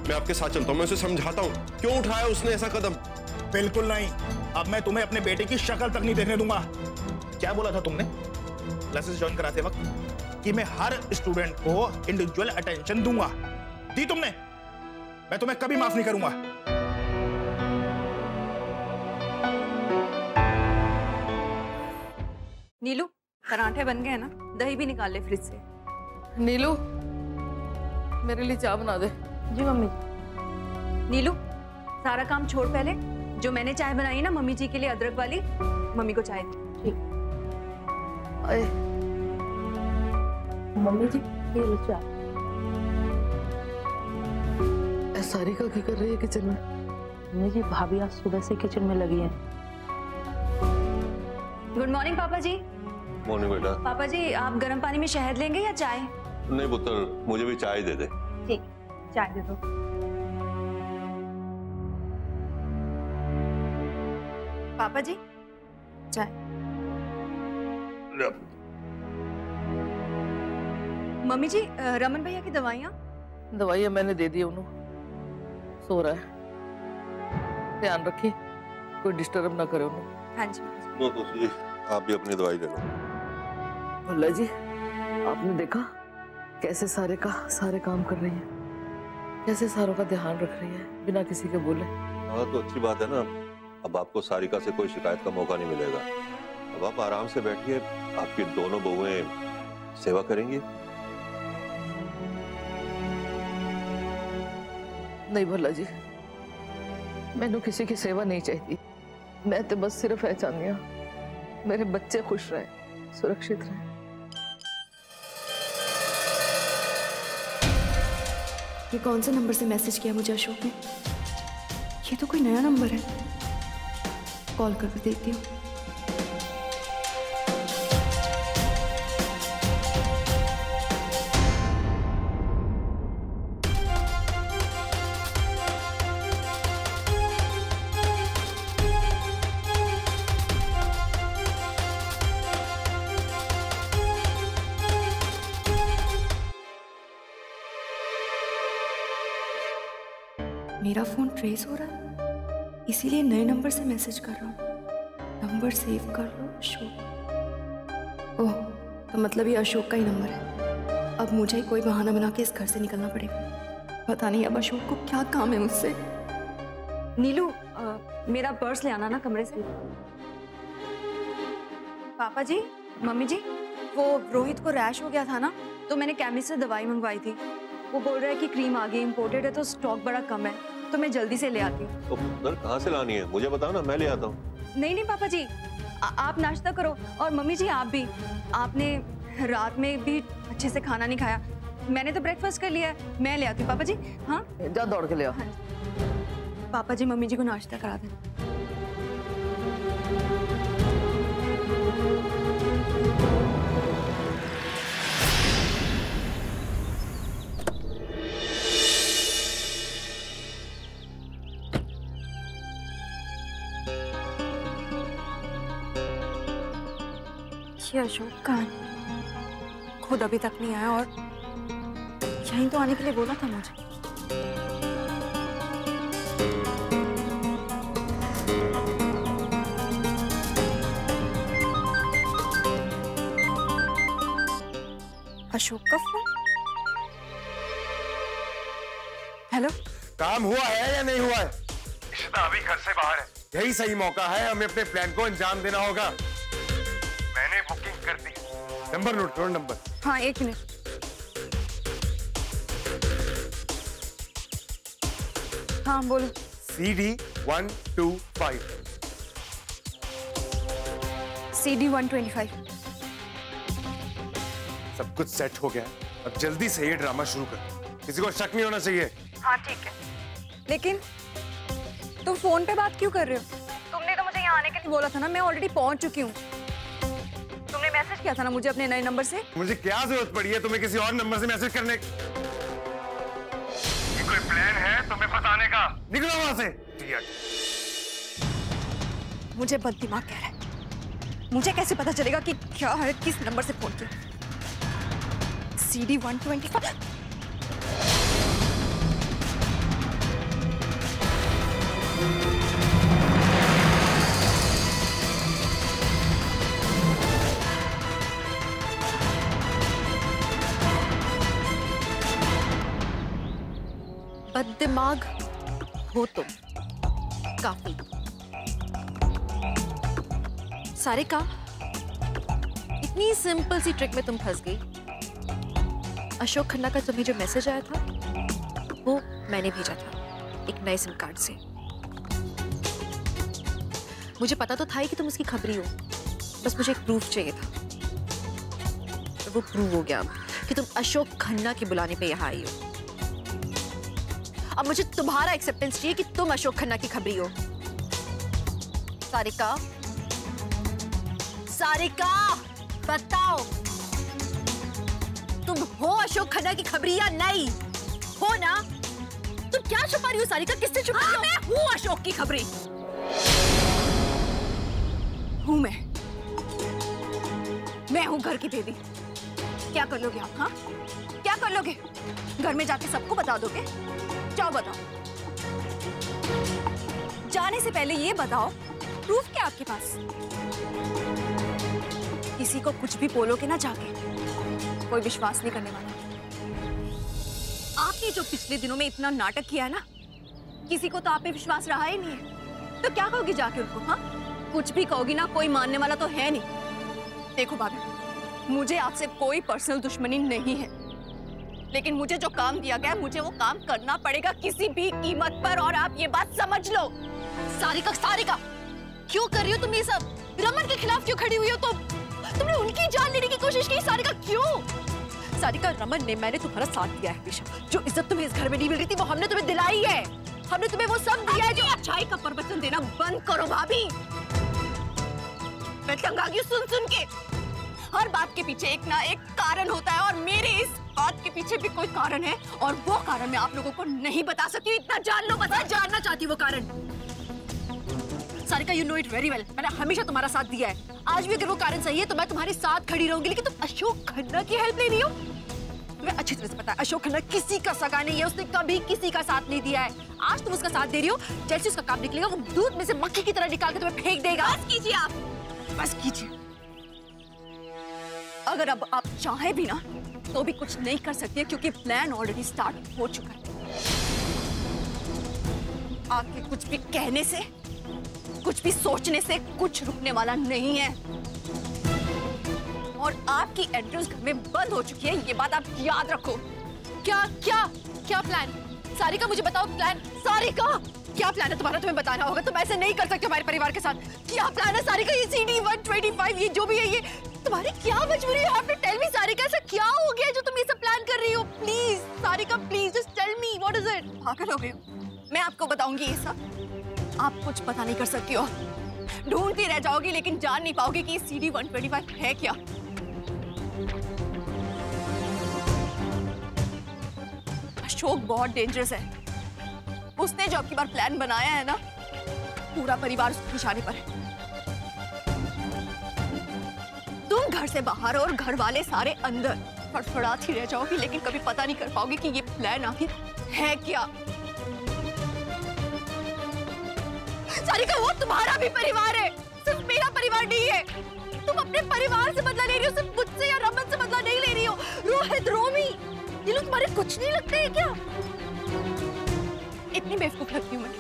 मैं आपके साथ चलता हूँ, मैं उसे समझाता हूँ। क्यों उठाया उसने ऐसा कदम?
बिल्कुल नहीं। अब मैं तुम्हें अपने बेटे की शक्ल तक नहीं देखने दूंगा। क्या बोला था तुमने क्लासेस ज्वाइन कराते वक्त? कि मैं हर स्टूडेंट को इंडिविजुअल अटेंशन दूंगा। दी तुमने? मैं तुम्हें कभी माफ नहीं करूंगा।
नीलू, पराठे बन गए ना? दही भी निकाल ले फ्रिज से।
नीलू, मेरे लिए चाय बना दे।
जी मम्मी जी। नीलू, सारा काम छोड़, पहले जो मैंने चाय बनाई ना मम्मी जी के लिए, अदरक वाली, मम्मी को चाय दे। ठीक।
मम्मी जी, ये लो चाय। सारिका क्या कर रही है किचन में?
मम्मी जी, भाभी आज सुबह से किचन में लगी है।
गुड मॉर्निंग पापा जी।
मॉर्निंग बेटा।
पापा जी, आप गर्म पानी में शहद लेंगे या चाय?
नहीं पुत्र, मुझे भी चाय दे दे।
ठीक, चाय दे दो। पापा जी, चाय। मम्मी जी, रमन भैया की दवाइयाँ?
दवाइयाँ मैंने दे दी उन्होंने, सो रहा है। ध्यान रखिए, कोई डिस्टर्ब ना करे उन्हें।
हाँ जी।
नो तो जी, आप भी अपनी दवाई ले लो।
भल्ला जी, आपने देखा कैसे सारे काम कर रही है, कैसे सारों का ध्यान रख रही है बिना किसी के बोले।
हाँ तो अच्छी बात है ना। अब आपको सारिका से कोई शिकायत का मौका नहीं मिलेगा। अब आप आराम से बैठिए, आपकी दोनों बहुएं सेवा करेंगी।
नहीं भल्ला जी, मैंने किसी की सेवा नहीं चाहिए। मैं तो बस सिर्फ है चाहती हूँ मेरे बच्चे खुश रहे, सुरक्षित रहे।
ये कौन से नंबर से मैसेज किया मुझे अशोक ने? ये तो कोई नया नंबर है, कॉल करके देखती हूँ। मेरा फोन ट्रेस हो रहा है, इसीलिए नए नंबर से मैसेज कर रहा हूँ। नंबर सेव कर लो अशोक। ओह, तो मतलब ये अशोक का ही नंबर है। अब मुझे कोई बहाना बना के इस घर से निकलना पड़ेगा। पता नहीं अब अशोक को क्या काम है मुझसे। नीलू, मेरा पर्स ले आना ना कमरे से। पापा जी, मम्मी जी, वो रोहित को रैश हो गया था ना, तो मैंने केमिस्ट से दवाई मंगवाई थी। वो बोल रहा है कि क्रीम आ गई, इम्पोर्टेड है, तो स्टॉक बड़ा कम है, तो मैं जल्दी से ले आती हूँ।
तो सर कहाँ से लानी है मुझे बताओ ना, मैं ले आता हूँ।
नहीं नहीं पापा जी, आप नाश्ता करो, और मम्मी जी आप भी। आपने रात में भी अच्छे से खाना नहीं खाया। मैंने तो ब्रेकफास्ट कर लिया है, मैं ले आती हूँ। पापा जी हाँ
जा दौड़ के ले आओ।
हाँ। पापा जी मम्मी जी को नाश्ता करा दें। ये अशोक कहाँ है? खुद अभी तक नहीं आया, और यहीं तो आने के लिए बोला था मुझे। अशोक का फोन। हेलो,
काम हुआ है या नहीं हुआ है?
इशिता अभी घर से बाहर है।
यही सही मौका है, हमें अपने प्लान को अंजाम देना होगा।
मैंने बुकिंग कर दी।
नंबर नोट करो, नंबर।
हाँ 1 मिनट। हाँ बोलो।
CD 125।
CD 125।
सब कुछ सेट हो गया, अब जल्दी से ये ड्रामा शुरू कर, किसी को शक नहीं होना चाहिए।
हाँ ठीक है, लेकिन तुम फोन पे बात क्यों कर रहे हो? तुमने तो मुझे यहाँ आने के लिए बोला था ना, मैं ऑलरेडी पहुंच चुकी हूँ। तुमने मैसेज किया था ना मुझे अपने नए नंबर से।
मुझे क्या जरूरत पड़ी है तुम्हें किसी और नंबर से मैसेज करने की?
ये कोई प्लान है तुम्हें बताने का?
निकलो वहां से।
मुझे बद दिमाग कह रहा है, मुझे कैसे पता चलेगा कि क्या है, किस नंबर से फोन किया? CD 125।
बददिमाग हो तुम काफी। सारिका, इतनी सिंपल सी ट्रिक में तुम फंस गई। अशोक खन्ना का तुम्हें जो मैसेज आया था वो मैंने भेजा था एक नए सिम कार्ड से। मुझे पता तो था ही कि तुम उसकी खबरी हो, बस मुझे एक प्रूफ चाहिए था। तो वो प्रूव हो गया कि तुम अशोक खन्ना के बुलाने पे यहाँ आई हो। अब मुझे तुम्हारा एक्सेप्टेंस चाहिए कि तुम अशोक खन्ना की खबरी हो। सारिका, सारिका बताओ, तुम हो अशोक खन्ना की खबरी या नहीं? हो ना? तुम क्या छुपा रही हो सारिका? किससे छुपा रही हो? मैं हूँ अशोक की खबरी।
हूँ मैं हूँ घर की बेबी। क्या कर लोगे आप? हाँ क्या कर लोगे? घर में जाके सबको बता दोगे? जाओ बताओ। जाने से पहले ये बताओ, प्रूफ क्या आपके पास? किसी को कुछ भी बोलोगे ना जाके, कोई विश्वास नहीं करने वाला। आपने जो पिछले दिनों में इतना नाटक किया है ना, किसी को तो आप पे विश्वास रहा ही नहीं है। तो क्या कहोगी जाके उनको? हाँ कुछ भी कहोगी ना, कोई मानने वाला तो है नहीं। देखो भाभी, मुझे आपसे कोई पर्सनल दुश्मनी नहीं है, लेकिन मुझे जो काम दिया गया है मुझे वो काम करना पड़ेगा किसी भी कीमत पर, और आप ये बात समझ लो।
सारिका, सारिका क्यों कर रही हो तुम ये सब? रमन के खिलाफ क्यों खड़ी हुई हो तुम? तुमने उनकी जान लेने की कोशिश की। सारिका क्यों? सारिका, रमन ने, मैंने तुम्हारा साथ दिया है हमेशा। जो इज्जत तुम्हें इस घर में नहीं मिल रही थी वो हमने तुम्हें दिलाई है। हमने तुम्हें वो सब दिया है जो अच्छाई का प्रवचन देना बंद करो भाभी। मैं तंग आ गई सुन के। हर बात के पीछे एक ना एक कारण होता है और मेरे इस बात के पीछे भी कोई कारण है और वो कारण मैं आप लोगों को नहीं बता सकती। इतना जान लो बस। मैं जानना चाहती हूँ वो कारण। Sarika, you know it very well. मैंने हमेशा तुम्हारा साथ दिया है। आज भी अगर वो कारण सही है तो मैं तुम्हारे साथ खड़ी रहूंगी, लेकिन तुम अशोक खन्ना की हेल्प ले रही हो। तुम्हें अच्छी तरह से पता है अशोक खन्ना किसी का सगा नहीं है। उसने कभी किसी का साथ नहीं दिया है। आज तुम उसका साथ दे रही हो। जैसे उसका काम निकलेगा वो दूध में से मक्खी की तरह निकाल के तुम्हें फेंक देगा। बस कीजिए आप, बस कीजिए। अगर अब आप चाहे भी ना तो भी कुछ नहीं कर सकते क्योंकि प्लान ऑलरेडी स्टार्ट हो चुका है। आपके कुछ भी कहने से, कुछ भी सोचने से कुछ रुकने वाला नहीं है। और आपकी एंट्रेंस घर में बंद हो चुकी है, ये बात आप याद रखो। क्या क्या क्या प्लान? सारिका मुझे बताओ प्लान। सारिका क्या प्लान है तुम्हारा? तुम्हें बताना होगा। तुम ऐसे नहीं कर सकते हमारे परिवार के साथ। क्या प्लान है सारिका? ये CD 125 ये जो भी है ये तुम्हारी क्या मजबूरी है? आपने टेल मी सारिका, ऐसा क्या हो गया जो तुम ये सब प्लान कर रही हो? Please Sarika, please just tell me what is it? पागल हो गई हो? मैं आपको बताऊंगी ये सब। आप कुछ पता नहीं कर सकती हो। ढूंढती रह जाओगी लेकिन जान नहीं पाओगी कि CD 125 है क्या। अशोक बहुत डेंजरस है। उसने जो आपकी बार प्लान बनाया है ना, पूरा परिवार उसके निशाने पर है। तुम घर से बाहर और घर वाले सारे अंदर फड़फड़ाती रह जाओगी लेकिन कभी पता नहीं कर पाओगे कि ये प्लान आखिर है क्या। सारिका, वो तुम्हारा भी परिवार है, सिर्फ मेरा परिवार नहीं है। तुम अपने परिवार से बदला ले रही हो, सिर्फ मुझसे या रमन से बदला नहीं ले रही हो। रोहित, रोमी, ये लोग तुम्हारे कुछ नहीं लगते हैं क्या? इतनी बेवकूफ लगती हूँ मैं?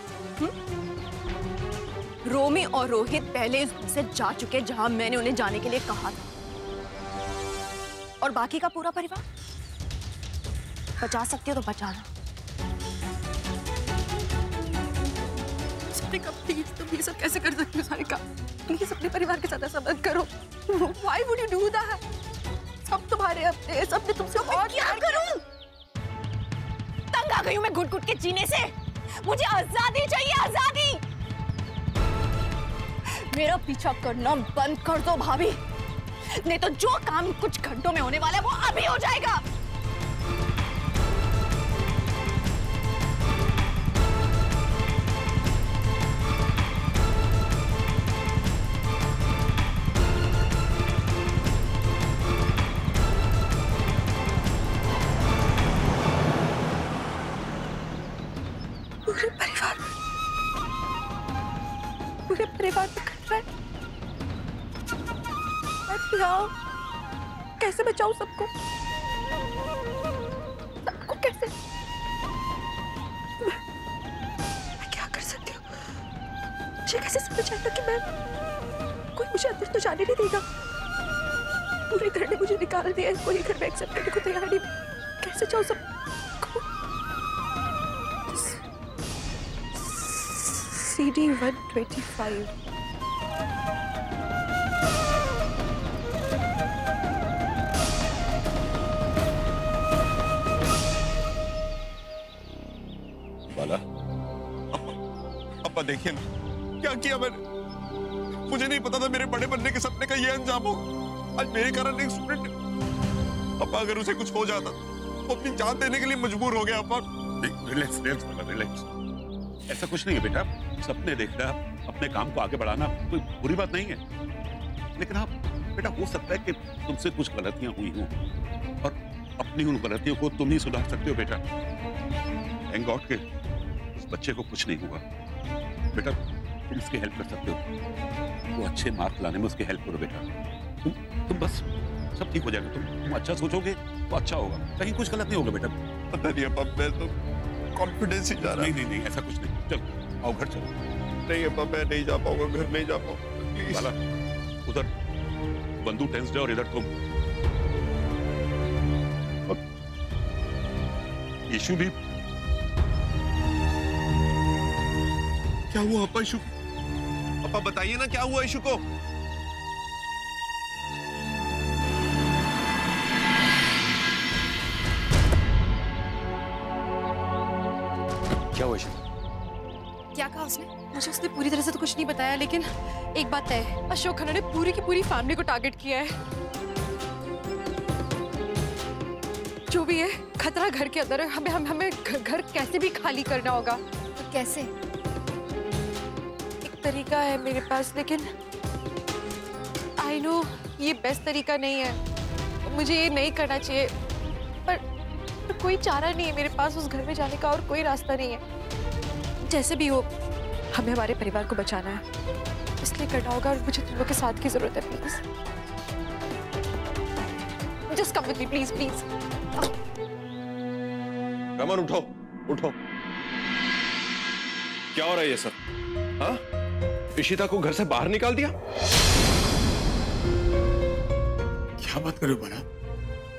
रोमी और रोहित पहले इस घर से जा चुके जहां मैंने उन्हें जाने के लिए कहा था। और बाकी का पूरा परिवार बचा सकती हो तो बचा लो। सारिका प्लीज, तुम ये सब कैसे कर सकती हो? सारिका प्लीज अपने परिवार के साथ ऐसा मत करो। Why would you do that? सब तुम्हारे अपने, सबने तुमसे और क्या करूं? तंग आ गई हूं मैं घुट-घुट के जीने से। मुझे आजादी चाहिए, आजादी। मेरा पीछा करना बंद कर दो भाभी, नहीं तो जो काम कुछ घंटों में होने वाला है वो अभी हो जाएगा। पूरे परिवार पे खतरा है। बचाओ, कैसे बचाऊं सबको? सबको कैसे? मैं क्या कर सकती हूँ? मुझे कैसे समझ आएगा कि मैं, कोई मुझे अंदर तो जाने नहीं देगा। पूरे घर ने मुझे निकाल दिया, कोई घर में एक्सेप्ट करने को तैयार नहीं। कैसे जाऊं सबको? CD 125
बाला,
अब्बा देखिए ना क्या किया मैंने। मुझे नहीं पता था मेरे बड़े बनने के सपने का ये अंजाम हो। आज मेरे कारण एक स्टूडेंट, अब्बा अगर उसे कुछ हो जाता तो अपनी जान देने के लिए मजबूर हो गया। अब्बा
रिलैक्स रिलैक्स, ऐसा कुछ नहीं है बेटा। सपने देखना, अपने काम को आगे बढ़ाना कोई बुरी बात नहीं है। लेकिन हाँ बेटा, हो सकता है कि तुमसे कुछ गलतियां हुई हों और अपनी उन गलतियों को तुम ही सुधार सकते हो बेटा। थैंक गॉड के उस बच्चे को कुछ नहीं हुआ। बेटा तुम उसकी हेल्प कर सकते हो, वो अच्छे मार्क लाने में उसकी हेल्प करो बेटा। तुम बस, सब ठीक हो जाएगा। तुम अच्छा सोचोगे तो अच्छा होगा, कहीं कुछ गलत नहीं होगा बेटा।
पता नहीं अब्बा, मैं तो कॉन्फिडेंस ही जा रहा है।
नहीं नहीं ऐसा कुछ नहीं। चलो आओ घर चलो।
नहीं अब्बा, मैं नहीं जा पाऊंगा, घर नहीं जा पाऊंगा प्लीज।
बाला, उधर बंदू टेंस है और इधर तुम।
यीशु भी क्या हुआ अब्बा? यीशु, अब्बा बताइए ना क्या हुआ यीशु को?
क्या हुआ यीशु?
क्या कहा उसने?
मुझे उसने पूरी तरह से तो कुछ नहीं बताया, लेकिन एक बात है, अशोक खन्ना ने पूरी की पूरी फैमिली को टारगेट किया है। जो भी है, खतरा घर के अंदर है। हमें घर कैसे भी खाली करना होगा।
तो कैसे?
एक तरीका है मेरे पास, लेकिन आई नो ये बेस्ट तरीका नहीं है, मुझे ये नहीं करना चाहिए, पर कोई चारा नहीं है मेरे पास उस घर में जाने का, और कोई रास्ता नहीं है। जैसे भी हो, हमें हमारे परिवार को बचाना है, इसलिए करना होगा, और मुझे तुम लोग के साथ की जरूरत है। Please just come with me, please please.
Raman उठो उठो, क्या हो रहा है ये सब? हाँ, इशिता को घर से बाहर निकाल दिया?
क्या बात कर रहे हो बना?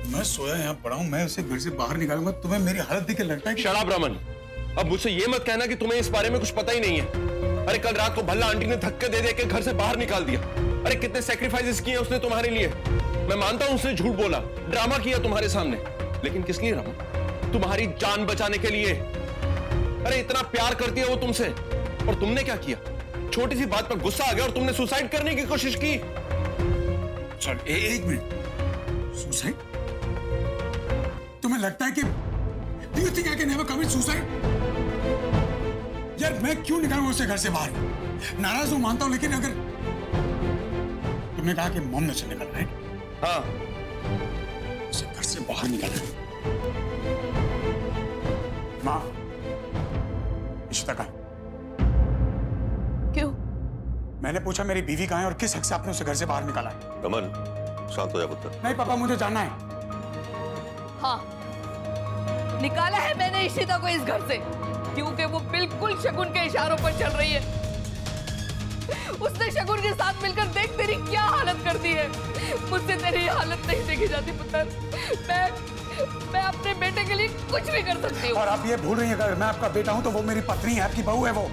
मैं सोया यहाँ पड़ा हूँ, मैं उसे घर से बाहर निकालूंगा? तुम्हें मेरी हालत देख के लगता है कि...
शराब रमन, अब मुझसे ये मत कहना कि तुम्हें इस बारे में कुछ पता ही नहीं है। अरे कल रात को भल्ला आंटी ने धक्के दे दे के घर से बाहर निकाल दिया। अरे कितने सैक्रिफाइसेस किए उसने तुम्हारे लिए। मैं मानता हूं उसने झूठ बोला, ड्रामा किया तुम्हारे सामने, लेकिन किस लिए रमन? तुम्हारी जान बचाने के लिए। अरे इतना प्यार करती है वो तुमसे, और तुमने क्या किया? छोटी सी बात पर गुस्सा आ गया और तुमने सुसाइड करने की कोशिश की।
एक मिनट, सुसाइड? तुम्हें लगता है कि Do you think I can ever commit suicide? यार मैं क्यों निकालूं उसे घर से बाहर? नाराज हूं मानता हूं, लेकिन अगर तुमने कहा कि मॉम ने उसे निकालना है,
हाँ,
उसे घर से बाहर निकालना है। माँ, इशिता कहाँ?
क्यों?
मैंने पूछा मेरी बीवी कहाँ है और किस हक से आपने उसे घर से बाहर निकाला है?
रमन शांत हो जा पुत्र।
नहीं पापा, मुझे जाना है।
हाँ, निकाला है मैंने इशिता को इस घर से, क्योंकि वो बिल्कुल शगुन के इशारों पर चल रही है। उसने शगुन के साथ मिलकर देख तेरी क्या हालत कर दी है। मुझसे तेरी हालत नहीं देखी जाती पुत्र। मैं अपने बेटे के लिए कुछ भी कर सकती हूँ।
और आप ये भूल रही हैं, अगर मैं आपका बेटा हूं तो वो मेरी पत्नी है, आपकी बहू है वो।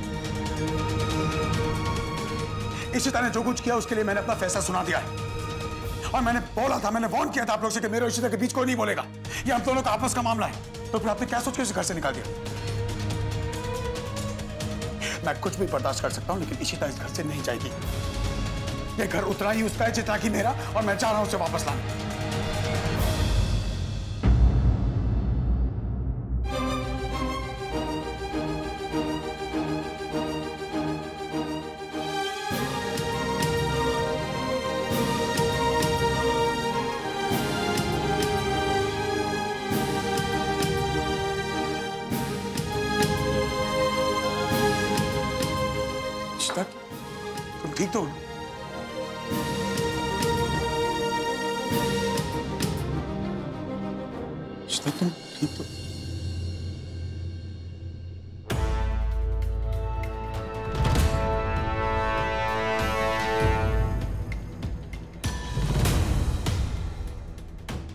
इशिता ने जो कुछ किया उसके लिए मैंने अपना फैसला सुना दिया है, और मैंने बोला था, मैंने वार्न किया था आप लोग से कि मेरे और इशिता के बीच कोई नहीं बोलेगा। ये हम दोनों का आपस का मामला है। तो फिर आपने क्या सोच के उसे घर से निकाल दिया? मैं कुछ भी बर्दाश्त कर सकता हूं, लेकिन इशिता इस घर से नहीं जाएगी। ये घर उतना ही उसका है जितना कि मेरा, और मैं चाह रहा हूं उसे वापस लाना। तुम ठीक तो हो? तुम ठीक तो?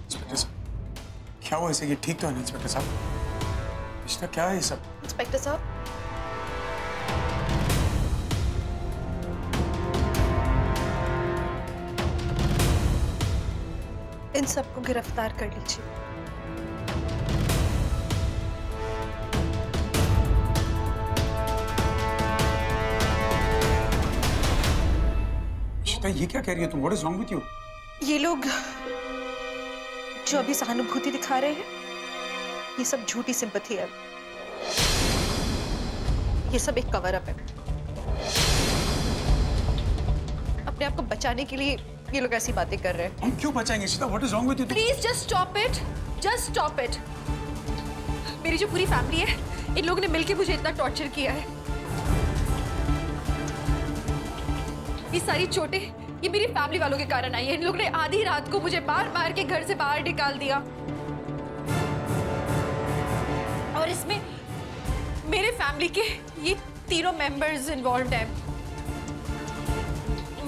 इंस्पेक्टर साहब, क्या हुआ इसे? ये ठीक तो है ना इंस्पेक्टर साहब? रिश्ता क्या है ये सब?
इंस्पेक्टर साहब, इन सबको गिरफ्तार कर लीजिए।
ये क्या कह रही है तुम? What is wrong with you?
ये लोग जो अभी सहानुभूति दिखा रहे हैं, ये सब झूठी सिंपैथी है। ये सब एक कवर अप है। अपने आप को बचाने के लिए ये लोग ऐसी बातें कर रहे हैं।
हम क्यों बचाएंगे Sita? What is wrong with you?
Please just stop it. Just stop it. मेरी जो पूरी फैमिली है, इन लोगों ने मिलकर मुझे इतना टॉर्चर किया है। ये सारी चोटें ये मेरी फैमिली वालों के कारण आई है। इन लोगों ने आधी रात को मुझे मार मार के घर से बाहर निकाल दिया, और इसमें मेरे फैमिली के ये तीनों मेंबर्स इन्वॉल्व्ड हैं।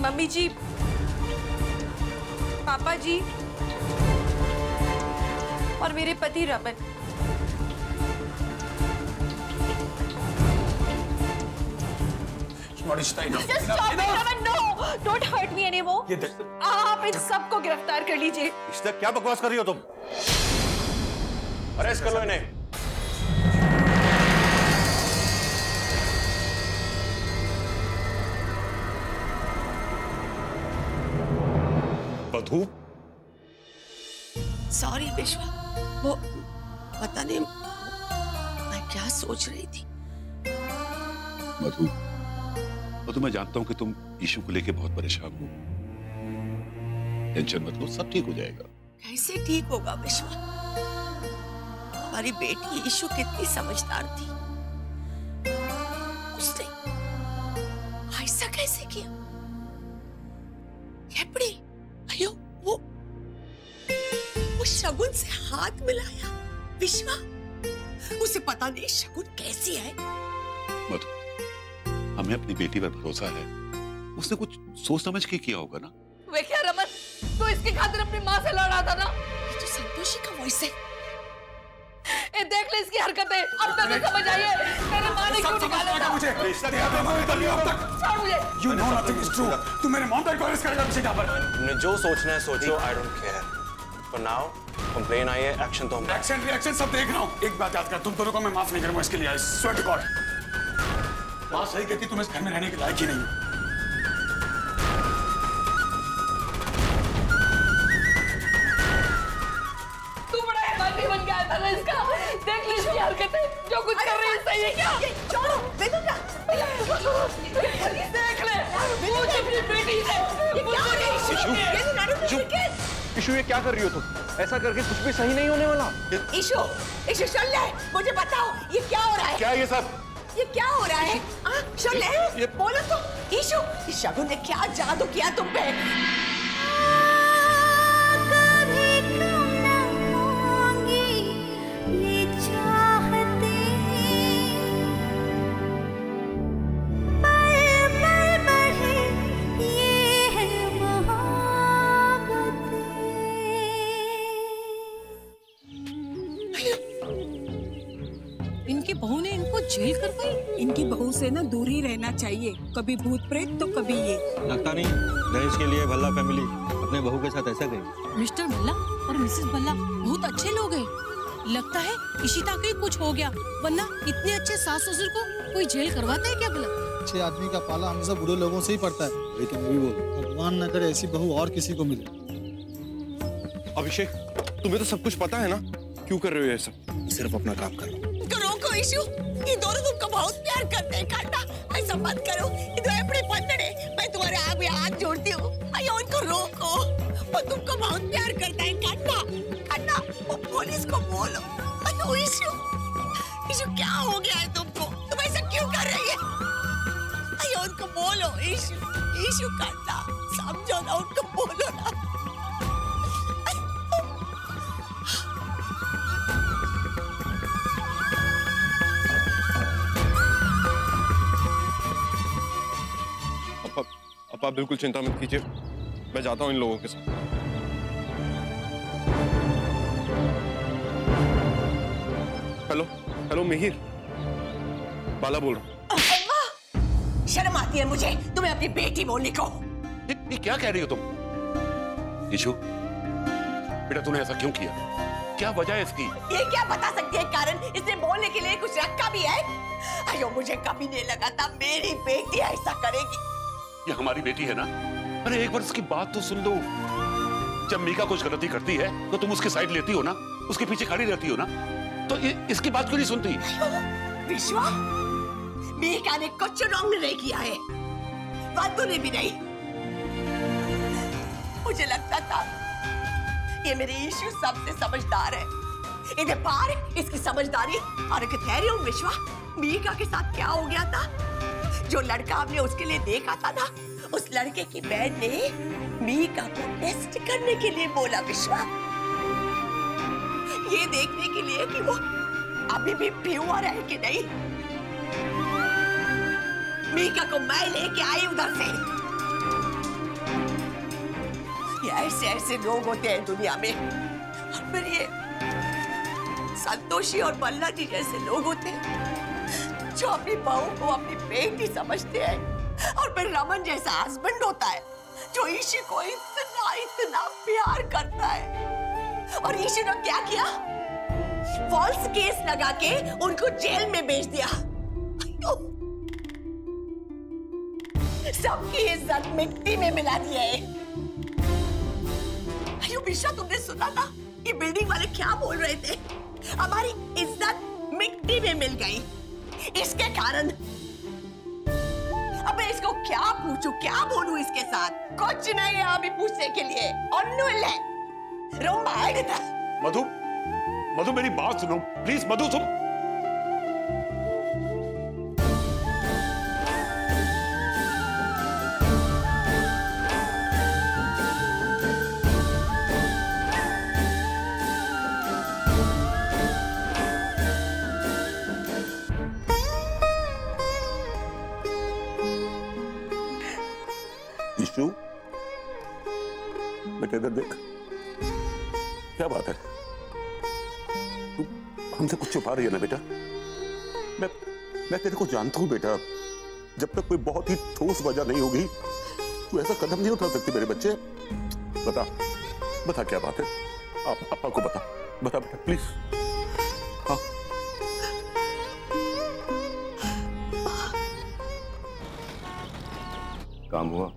मम्मी जी, पापा जी और मेरे पति Raman.
Just stop it,
Raman, no! Don't hurt me anymore. आप इन सबको गिरफ्तार कर लीजिए।
इस तक क्या बकवास कर रही हो तुम? अरेस्ट कर लो इन्हें।
मधु,
सॉरी विश्वा, वो पता नहीं मैं क्या सोच रही थी।
मधु, मैं जानता हूं कि तुम ईशु को लेके बहुत परेशान हो। टेंशन मत लो, सब ठीक हो जाएगा।
कैसे ठीक होगा विश्वा? हमारी बेटी ईशु कितनी समझदार थी, उसने ऐसा कैसे किया? कैपड़ी, अयो वो शगुन से हाथ मिलाया। विश्वा, उसे पता नहीं शगुन कैसी है।
मधु, हमें अपनी बेटी पर भरोसा है, उसने कुछ सोच समझ के किया होगा ना।
वे क्या रमन, तो इसकी खातिर अपनी माँ से लड़ा था ना?
ये तो संतोषी का वॉइस है।
देख ले इसकी हरकतें, अब तक तो समझ आई है तेरे माँ ने क्यों निकाला था मुझे। छोड़ मुझे।
You know nothing is true. तू मेरे मॉम पर कॉलेज करेगा पीछे क्या पर?
तुमने जो सोचना है सोचो, I don't care. For now, complain आई है, एक्शन तो हम।
एक्शन रिएक्शन सब देख रहा हूँ। एक बात याद कर, तुम दोनों को मैं माफ नहीं करूँगा इसके लिए। I swear to God. माँ सही कहती, तुम इस घर में रहने के लायक ही नहीं हो।
बन गया था ना इसका। देख ली इसकी हरकतें, जो कुछ कर रही है सही है क्या?
छोड़ो, देख
ले, पूछ अपनी बेटी से।
ईशु, ये क्या कर रही हो तुम? ऐसा करके कुछ भी सही नहीं होने वाला।
ईशु, ईशु सुन ले, मुझे बताओ ये क्या हो रहा है?
क्या ये सब?
ये क्या हो रहा है? सुन ले, बोलो तो। ईशु, शगुन ने क्या जादू किया तुम पे?
इनकी बहू ने इनको जेल करवाई। इनकी बहू से ना दूर ही रहना चाहिए, कभी भूत प्रेत तो कभी ये।
लगता नहीं दहेज के लिए भल्ला फैमिली अपने बहू के साथ ऐसा करेगी।
मिस्टर भल्ला और मिसेस भल्ला बहुत अच्छे लोग हैं। लगता है इशिता को ही कुछ हो गया, वरना इतने अच्छे सास ससुर को कोई जेल करवाता है क्या भला?
अच्छे आदमी का पाला हमेशा बुरे लोगों से ही पड़ता है। वही तुम भी बोल, भगवान न करे ऐसी बहू और किसी को मिले।
अभिषेक, तुम्हें तो सब कुछ पता है ना, क्यों कर रहे हो ये सब?
सिर्फ अपना काम करो।
रोको ईशु, ये दोनों तुमको बहुत प्यार करते हैं। कांटा, ऐसा मत करो, ये दो अपने बंधन है। मैं तुम्हारे आग में हाथ जोड़ती हूँ, उनको रोको, वो तुमको बहुत प्यार करता है। कांटा, कांटा, वो पुलिस को बोलो। अयो ईशु, ईशु क्या हो गया है तुमको? तुम ऐसा क्यों कर रही है? अयो उनको बोलो ईशु, ईशु कांटा, समझो ना, उनको बोलो ना।
आप बिल्कुल चिंता मत कीजिए, मैं जाता हूँ इन लोगों के साथ। हेलो, हेलो मिहिर, बाला बोल रहा हूँ।
शर्म आती है मुझे तुम्हें अपनी बेटी बोलने को।
ये क्या कह रही हो तुम? ईशु, बेटा तूने ऐसा क्यों किया? क्या वजह है इसकी?
ये क्या बता सकती है कारण? इसने बोलने के लिए कुछ रखा भी है? अयो मुझे कभी नहीं लगा था मेरी बेटी ऐसा करेगी।
ये हमारी बेटी है ना? अरे एक बार इसकी बात तो सुन लो। जब मीका कुछ गलती करती है तो तुम उसकी साइड लेती हो ना, उसके पीछे खड़ी रहती हो ना, तो इसकी बात क्यों नहीं सुनती?
विश्वा, मीका ने कुछ रॉन्ग नहीं किया है, वादू ने भी नहीं। मुझे लगता था ये मेरे ईशु सबसे समझदार है। इन्हें पार इसकी समझदारी और ठहरे हो विश्वा, मीका के साथ क्या हो गया था? जो लड़का हमने उसके लिए देखा था ना, उस लड़के की बहन ने मीका को टेस्ट करने के लिए बोला विश्वा, ये देखने के लिए कि वो अभी भी प्योर है कि नहीं। मीका को मैं लेके आई उधर से। ये ऐसे ऐसे लोग होते हैं दुनिया में, और फिर ये संतोषी और बल्ला जी जैसे लोग होते हैं जो अपनी बहू को अपनी बेटी समझते हैं, और फिर रमन जैसा हस्बैंड होता है जो ईशु को इतना इतना प्यार करता है। और ईशु ने क्या किया? फॉल्स केस लगा के उनको जेल में भेज दिया। सबकी इज्जत मिट्टी में मिला दी है। अयो विश्वा, तुमने सुना ना ये बिल्डिंग वाले क्या बोल रहे थे? हमारी इज्जत मिट्टी में मिल गई इसके कारण। अब मैं इसको क्या पूछूं, क्या बोलूं इसके साथ? कुछ नहीं है अभी पूछने के लिए।
मधु, मधु मेरी बात सुनो प्लीज। मधु तुम इशू, बेटा इधर देख, क्या बात है? तू हमसे कुछ छुपा रही है ना बेटा? मैं तेरे को जानता हूं बेटा। जब तक कोई बहुत ही ठोस वजह नहीं होगी तू ऐसा कदम नहीं उठा सकती मेरे बच्चे। बता बता क्या बात है? आप पापा को बता बता बेटा प्लीज। हाँ
काम हुआ?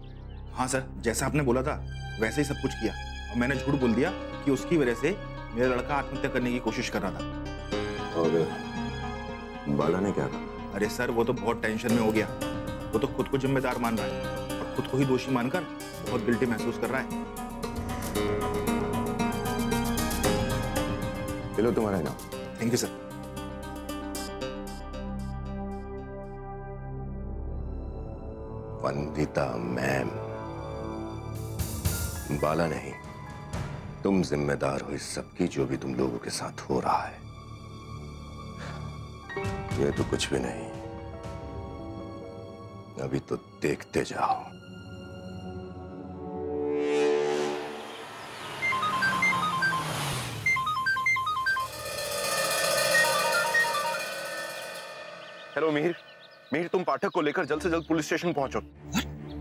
हाँ सर, जैसा आपने बोला था वैसे ही सब कुछ किया। और मैंने झूठ बोल दिया कि उसकी वजह से मेरा लड़का आत्महत्या करने की कोशिश कर रहा था।
और बाला ने क्या कहा?
अरे सर, वो तो बहुत टेंशन में हो गया। वो तो खुद को जिम्मेदार मान रहा है और खुद को ही दोषी मानकर बहुत गिल्टी महसूस कर रहा है।
चलो तुम्हारा नाम।
Thank you sir.
Vandita ma'am, Bala नहीं, तुम जिम्मेदार हो इस सब की जो भी तुम लोगों के साथ हो रहा है। ये तो कुछ भी नहीं, अभी तो देखते जाओ।
हेलो मिहिर, मिहिर तुम पाठक को लेकर जल्द से जल्द पुलिस स्टेशन पहुंचो।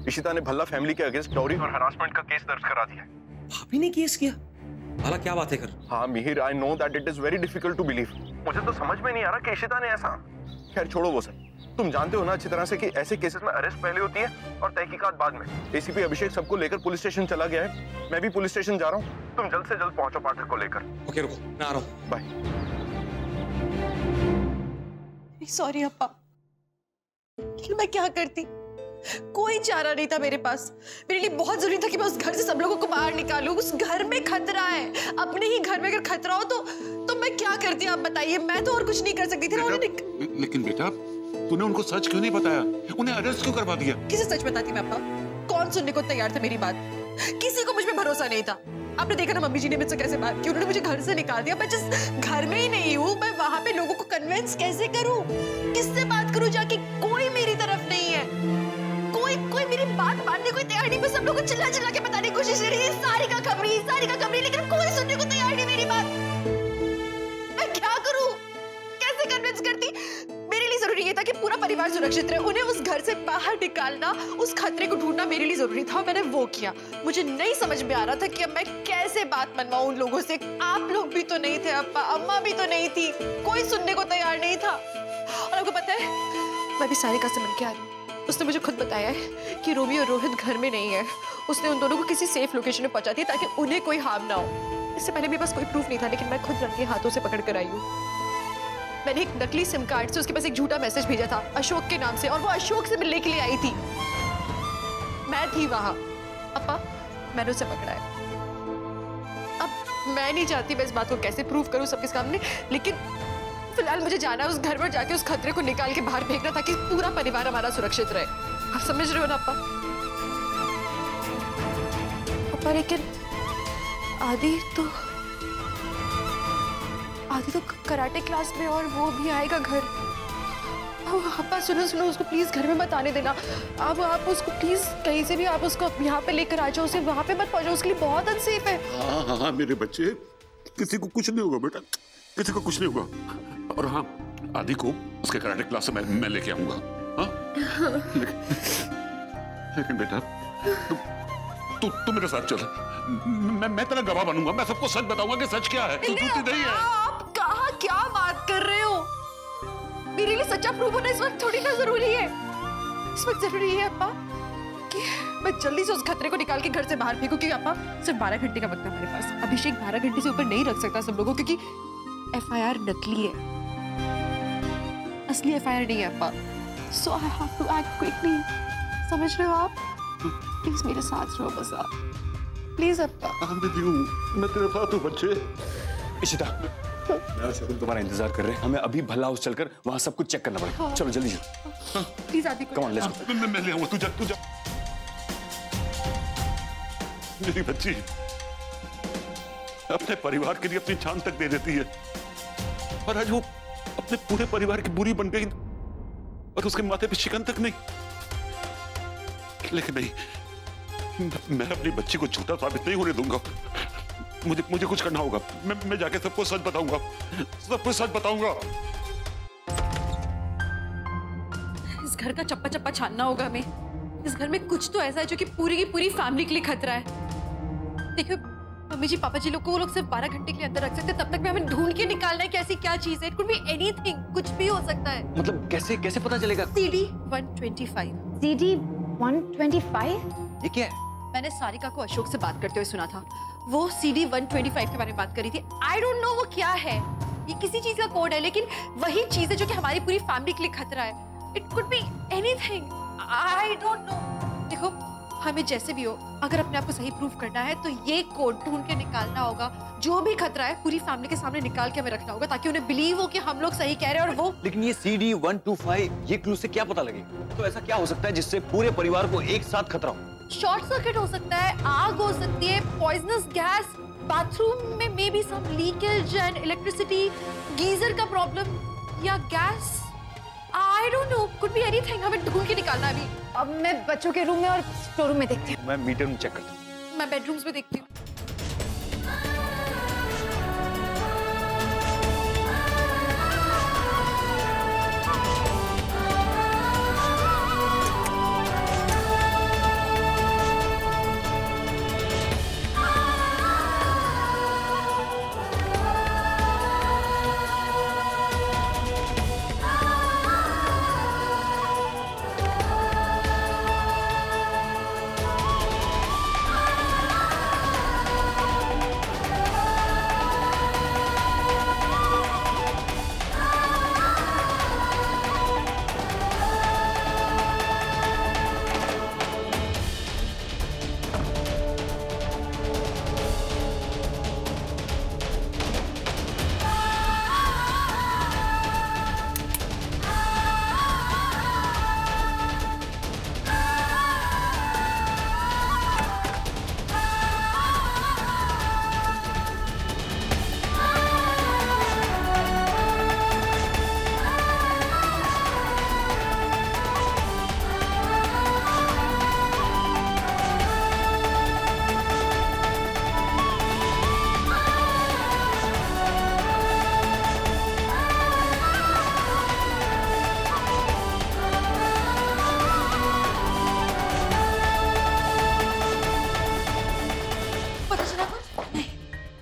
इशिता ने भल्ला फैमिली के अगेंस्ट डॉरी और हरासमेंट का केस दर्ज करा दिया।
भाभी ने केस किया? भला क्या बात है कर?
हाँ Mihir, I know that it is very difficult to believe. मुझे तो समझ में नहीं आ रहा कि इशिता ने ऐसा। खैर छोड़ो वो सब। तुम जानते हो ना अच्छी तरह से कि ऐसे केसेस में अरेस्ट पहले होती है और तहकीकात बाद में। एसीपी अभिषेक सबको लेकर पुलिस स्टेशन चला गया है। मैं भी पुलिस स्टेशन जा रहा हूँ। तुम जल्द से जल्द पहुंचो पाठक को लेकर।
ओके रुको, मैं आ रहा हूँ।
बाय।
सॉरी अप्पा, लेकिन मैं क्या करती? कोई चारा नहीं था मेरे पास। मेरे लिए बहुत जरूरी था कि मैं उस घर से सब लोगों को बाहर निकालूं। उस घर में खतरा है। अपने ही घर में अगर खतरा हो तो मैं क्या करती? आप बताइए। मैं तो और कुछ नहीं कर सकती थी ना।
लेकिन बेटा तूने उनको सच क्यों नहीं बताया? उन्हें अरेस्ट क्यों करवा दिया?
किसे सच बताती मैं अप्पा? कौन सुनने को तैयार था मेरी बात? किसी को मुझ पर भरोसा नहीं था। आपने देखा ना मम्मी जी ने मुझसे कैसे बात की। उन्होंने मुझे घर से निकाल दिया। मैं जिस घर में ही नहीं हूँ, मैं वहां पे लोगों को कन्विंस कैसे करूं? किससे बात करूं जाके? कोई मेरी तरफ नहीं है। कोई मेरी बात मानने को तैयार नहीं। मैं सब लोगों को चिल्ला चिल्ला के बताने की कोशिश कर रही थी, सारी का खबरी, लेकिन कोई सुनने को तैयार नहीं मेरी बात। मैं क्या करूं? कैसे कन्विंस करती? मेरे लिए जरूरी ये था कि पूरा परिवार सुरक्षित रहे। उन्हें उस घर से बाहर निकालना, उस खतरे को ढूंढना मेरे लिए जरूरी था। मैंने वो किया। मुझे नहीं समझ में आ रहा था कि अब मैं कैसे बात मनवाऊं उन लोगों से। आप लोग भी तो नहीं थे अप्पा, अम्मा भी तो नहीं थी। कोई सुनने को तैयार नहीं था। और आपको पता है, मैं भी सारिका से मिल के आ रही हूँ। उसने मुझे खुद बताया है कि रोमी और रोहित घर में नहीं है। उसने उन दोनों को किसी सेफ लोकेशन में पहुंचा दिया ताकि उन्हें कोई हार्म ना हो। इससे पहले मेरे पास कोई प्रूफ नहीं था, लेकिन मैं खुद रंगे हाथों से पकड़ कर आई हूँ। मैंने एक नकली सिम कार्ड से उसके पास एक झूठा मैसेज भेजा था अशोक के नाम से, और वो अशोक से मिलने के लिए आई थी। मैं थी वहां अप्पा, मैंने उसे पकड़ा है। अब मैं नहीं चाहती मैं इस बात को कैसे प्रूव करूं सबके सामने, लेकिन फिलहाल मुझे जाना है उस घर पर जाके उस खतरे को निकाल के बाहर फेंकना ताकि पूरा परिवार हमारा सुरक्षित रहे। आप समझ रहे हो ना अप्पा? लेकिन आदि तो कराटे क्लास में, और वो भी आएगा घर। अप्पा सुनो, उसको प्लीज घर में मत आने देना। आप उसको प्लीज कहीं से भी आप उसको यहाँ पे लेकर आ जाओ। उसे वहां पे मत पहुंचाओ, उसके लिए बहुत अनसेफ है।
हाँ मेरे बच्चे, किसी को कुछ नहीं होगा बेटा, किसी को कुछ नहीं होगा। और हाँ, आदि को उसके कराटे क्लास से मैं लेके आऊंगा। हाँ? लेकिन बेटा तू मेरे साथ चल। मैं तेरा गवाह बनूंगा। मैं सबको सच बताऊंगा कि सच क्या है। तू झूठी नहीं है।
आप कहाँ क्या बात कर रहे हो? मेरे लिए सच्चा प्रूफ होना इस वक्त थोड़ी ना जरूरी है। इस वक्त जरूरी है अप्पा कि
मैं जल्दी से उस खतरे को निकाल के घर से बाहर फेंकूं, क्योंकि पापा सिर्फ 12 घंटे का वक्त है हमारे पास। अभिषेक 12 घंटे से ऊपर नहीं रख सकता सब लोगों, क्योंकि FIR नकली है, असली FIR नहीं है पापा। So I have to act quickly, समझ रहे हो आप? प्लीज मेरे साथ रहो बस आप, प्लीज अप्पा।
मैं तेरे साथ हूँ बच्चे।
इशिता, मैं और शकुन तुम्हारा इंतजार कर रहे हैं। हमें अभी भला हाउस चलकर वहाँ सब कुछ चेक करना पड़ेगा। चलो जल्दी चलो।
प्लीज आदि को।
Come on let's go.
मैं ले आऊंगा, तू जा। मेरी बच्ची अपने परिवार के लिए अपनी जान तक दे देती है, और आज वो अपने पूरे परिवार की बुरी बन गई और उसके माथे पे शिकन तक नहीं। लेकिन नहीं, मैं अपनी बच्ची को झूठा साबित नहीं होने दूंगा। मुझे कुछ करना होगा। मैं जाके सबको सच बताऊंगा, सबको सच बताऊंगा।
इस घर का चप्पा चप्पा छानना होगा हमें। इस घर में कुछ तो ऐसा है जो कि पूरी की पूरी फैमिली के लिए खतरा है। देखो मम्मी जी पापा जी लोग को वो लोग सिर्फ 12 घंटे के लिए अंदर रख सकते हैं, तब तक में हमें ढूंढ के निकालना है कि ऐसी क्या चीज है। इट कुड बी एनीथिंग, कुछ भी हो सकता है।
मतलब कैसे पता चलेगा?
CD 125।
CD 125?
ये क्या है?
मैंने सारिका को अशोक से बात करते हुए सुना था। वो CD 125 के बारे में बात करी थी। आई डोंट नो वो क्या है, ये किसी चीज का कोड है, लेकिन वही चीज है जो कि हमारी पूरी फैमिली के लिए खतरा है। It could be anything, I don't no. देखो हमें जैसे भी हो, अगर अपने आप को सही प्रूफ करना है तो ये कोड ढूंढ के निकालना होगा। जो भी खतरा है पूरी फैमिली के सामने निकाल के हमें रखना होगा, ताकि उन्हें बिलीव हो कि हम लोग सही कह रहे हैं। और वो
लेकिन ये CD 125, ये क्लू से क्या पता लगेगा? तो ऐसा क्या हो सकता है जिससे पूरे परिवार को एक साथ खतरा हो?
शॉर्ट सर्किट हो सकता है, आग हो सकती है, पॉइजनस गैस, बाथरूम में may be some leakage and electricity, geyser का प्रॉब्लम, या gas. I don't know, could be anything. हमें ढूंढ के निकालना है अभी।
अब मैं बच्चों के रूम में और स्टोर रूम में देखती हूँ।
मैं मीटर में चेक करता हूँ।
मैं बेडरूम्स में देखती हूँ।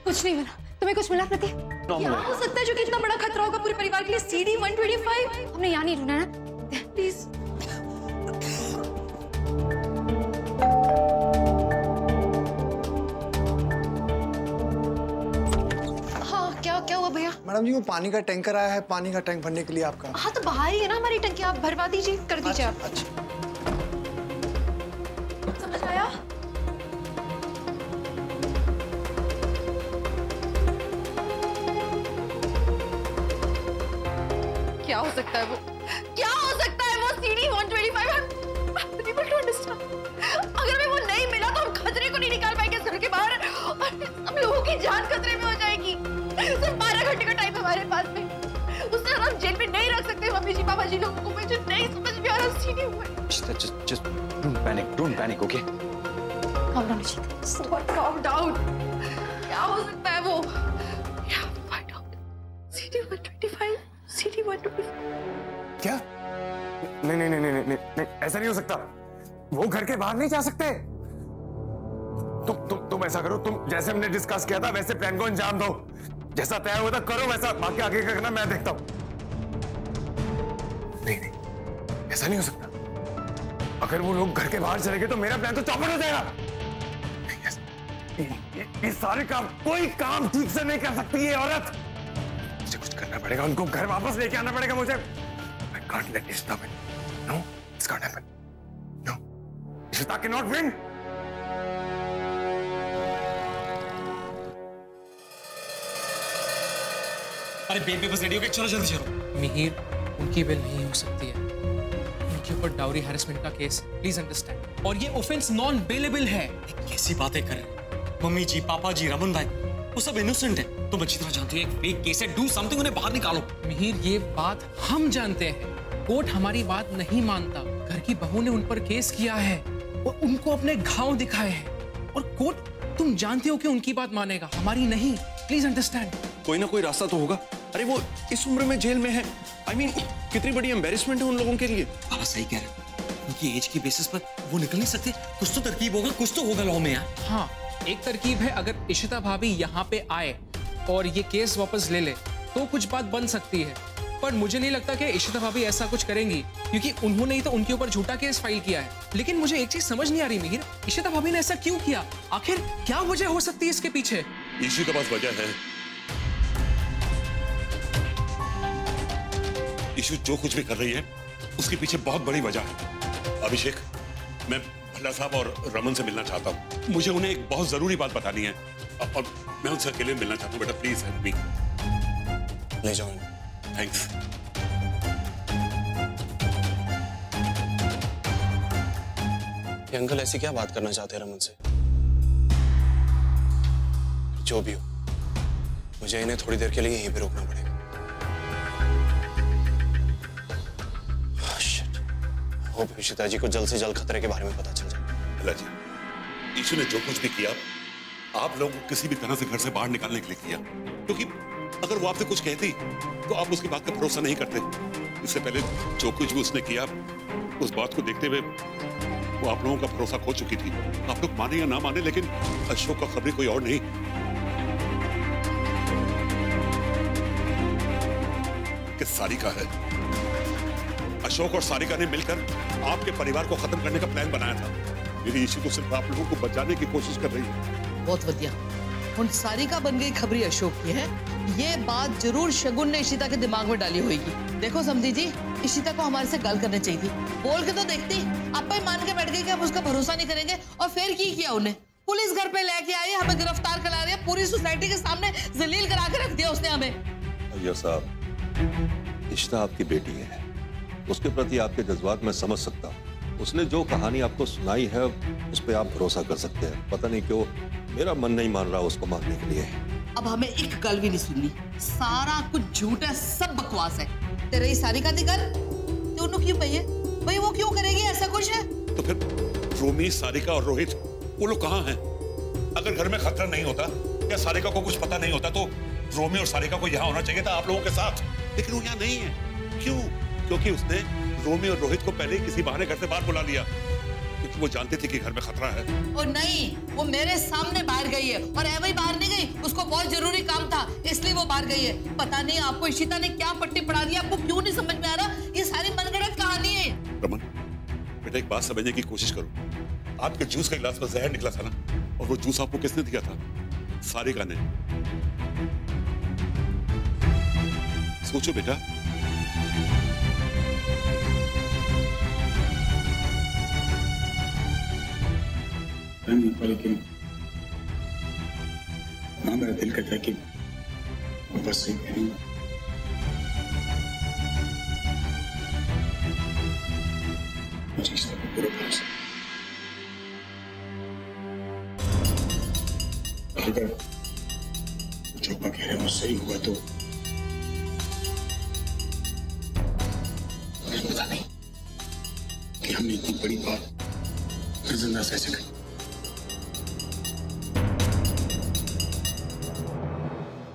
कुछ नहीं मिला। तुम्हें कुछ मिला प्रति? क्या हो सकता है जो कि इतना बड़ा खतरा होगा पूरे परिवार के लिए? CD 125?
हमने यहाँ नहीं ढूंढा ना,
प्लीज। हाँ क्या हुआ भैया?
मैडम जी वो पानी का टैंकर आया है, पानी का टैंक भरने के लिए आपका।
हाँ तो बाहर ही है ना हमारी टंकी, आप भरवा दीजिए, कर दीजिए आप।
अच्छा।
समझ आया? क्या हो सकता है वो? क्या हो सकता है वो CD 125? Unable to understand. अगर हमें वो नहीं मिला तो हम खतरे को नहीं निकाल पाएंगे इस घर के बाहर, और हम लोगों की जान खतरे में हो जाएगी। सिर्फ 12 घंटे का टाइम हमारे पास में, उससे हम जेल में नहीं रख सकते मम्मी जी पापा जी लोगों को। मुझे नहीं समझ में आ रहा CD 125।
Just don't panic, okay?
Calm down, Ishita.
What calm down? क्या हो सकता है वो? Yeah, find out. CD 125, CD 125।
क्या? नहीं, ऐसा नहीं हो सकता। वो घर के बाहर नहीं जा सकते। तुम ऐसा करो, तुम जैसे हमने डिस्कस किया था वैसे प्लान को अंजाम दो। जैसा तय हुआ था करो वैसा, बाकी आगे का करना मैं देखता हूं। नहीं, ऐसा नहीं हो सकता। अगर वो लोग घर के बाहर चले गए तो मेरा प्लान तो चौपट हो जाएगा। ये सारे काम, कोई काम ठीक से नहीं कर सकती ये औरत। मुझे कुछ करना पड़ेगा, उनको घर वापस लेके आना पड़ेगा मुझे। I can't let this happen. No, it's can't happen. No, Ishita cannot win.
अरे बेबी बस रेडी हो गए, चलो जल्दी चलो।
मिहिर, उनकी बिल नहीं हो सकती है। उनके ऊपर डाउरी हैरेसमेंट का केस, प्लीज अंडरस्टैंड।
और ये ऑफेंस नॉन बेलेबल है। कैसी बातें कर रहे हैं? मम्मी जी, पापा जी, रमन भाई, वो सब इनोसेंट है। तुम अच्छी तरह जानती हो एक फेक केस है। डू समथिंग, उन्हें बाहर निकालो।
मिहिर, ये बात हम जानते हैं। कोर्ट हमारी बात नहीं मानता। घर की बहू ने उन पर केस किया है और उनको अपने घाव दिखाए हैं। और कोर्ट, तुम जानते हो कि उनकी बात मानेगा, हमारी नहीं। Please understand.
कोई ना कोई रास्ता तो होगा। अरे वो इस उम्र में जेल में है। I mean, कितनी बड़ी एम्बेरसमेंट है उन लोगों के लिए।
पापा सही कह रहे हैं। उनकी एज की बेसिस पर वो निकल नहीं सकते। कुछ तो तरकीब होगा, कुछ तो होगा लॉ में यार।
हाँ, एक तरकीब है, अगर इशिता भाभी यहाँ पे आए और ये केस वापस ले ले तो कुछ बात बन सकती है। पर मुझे नहीं लगता कि इशिता भाभी ऐसा कुछ करेंगी, क्योंकि उन्होंने ही तो उनके ऊपर झूठा केस फाइल किया है। लेकिन मुझे एक चीज समझ नहीं आ रही मिहिर, इशिता भाभी ने ऐसा क्यों किया? आखिर क्या वजह हो सकती है इसके पीछे?
इशू के पास वजह है। इशू जो कुछ भी कर रही है उसके पीछे बहुत बड़ी वजह है। अभिषेक, मैं भल्ला साहब और रमन से मिलना चाहता हूँ। मुझे उन्हें एक बहुत जरूरी बात बतानी है और मैं उनसे अकेले मिलना चाहता हूँ। बेटा प्लीज हेल्प मी।
ले जाओ।
थैंक्स।
ये अंकल ऐसी क्या बात करना चाहते हैं रमन से? जो भी हो, मुझे इन्हें थोड़ी देर के लिए यहीं पे रोकना पड़ेगा। होप इशिता जी को जल्द से जल्द खतरे के बारे में पता चल जाए।
भला जी, ईशू ने जो कुछ भी किया आप लोगों को किसी भी तरह से घर से बाहर निकालने के लिए किया, क्योंकि अगर वो आपसे कुछ कहती तो आप उसकी बात का भरोसा नहीं करते। इससे पहले जो कुछ भी उसने किया, उस बात को देखते हुए वो आप लोगों का भरोसा खो चुकी थी। आप लोग माने या ना माने, लेकिन अशोक का खबरी कोई और नहीं, कि सारिका है। अशोक और सारिका ने मिलकर आपके परिवार को खत्म करने का प्लान बनाया था। मेरी इशू तो सिर्फ आप लोगों को बचाने की कोशिश कर रही है।
बहुत बढ़िया। हुण सारिका बन गई खबरी अशोक की है। ये बात जरूर शगुन ने इशिता के दिमाग में डाली होगी। देखो समझी जी, इशिता को हमारे से गल करनी चाहिए थी। बोल के तो देखती, आप ही मान के बैठ गई कि हम उसका भरोसा नहीं करेंगे। और फिर की किया उन्हें? पुलिस घर पे लेके आई, हमें गिरफ्तार करा रही है, पूरी सोसाइटी के सामने जलील करा के रख दिया उसने हमें।
भैया साहब, इशिता आपकी बेटी है, उसके प्रति आपके जज्बात मैं समझ सकता हूँ। उसने जो कहानी आपको सुनाई है उस पर आप भरोसा कर सकते हैं। पता नहीं क्यों मेरा मन नहीं मान रहा उसको मारने के लिए।
अब हमें एक गल भी नहीं सुननी, सारा कुछ झूठ है, सब बकवास है। तेरे ही सारिका दी कर दोनों क्यों भैया? भाई वो क्यों करेगी ऐसा कुछ है?
तो फिर रोमी, सारिका और रोहित वो लोग कहाँ हैं? अगर घर में खतरा नहीं होता या सारिका को कुछ पता नहीं होता तो रोमी और सारिका को यहाँ होना चाहिए था आप लोगों के साथ, लेकिन वो यहाँ नहीं है। क्यों? क्योंकि उसने रोमी और रोहित को पहले ही किसी बहाने घर से बाहर बुला लिया, क्योंकि वो जानती थी कि घर में खतरा है।
और नहीं, वो मेरे सामने बाहर गई है और ऐसे ही बाहर नहीं गई, उसको बहुत जरूरी काम था इसलिए वो बाहर गई है। पता नहीं आपको इशिता ने क्या पट्टी पढ़ा दी, आपको क्यों नहीं समझ में आ रहा? ये सारी मनगढ़ंत कहानी है।
रमन बेटा, एक बात समझने की कोशिश करो। आपके जूस का गिलास में जहर निकला था ना, और वो जूस आपको किसने दिया था? सारिका ने। सोचो बेटा।
लेकिन हाँ, मेरा दिल कहता है कि मैं बस सही करूंगा। मुझे इस तरह पूरा भरोसा। अगर जो मैं कह रहा हूँ सही हुआ तो मुझे पता नहीं कि हमने इतनी बड़ी बात जिंदा से ऐसे कही।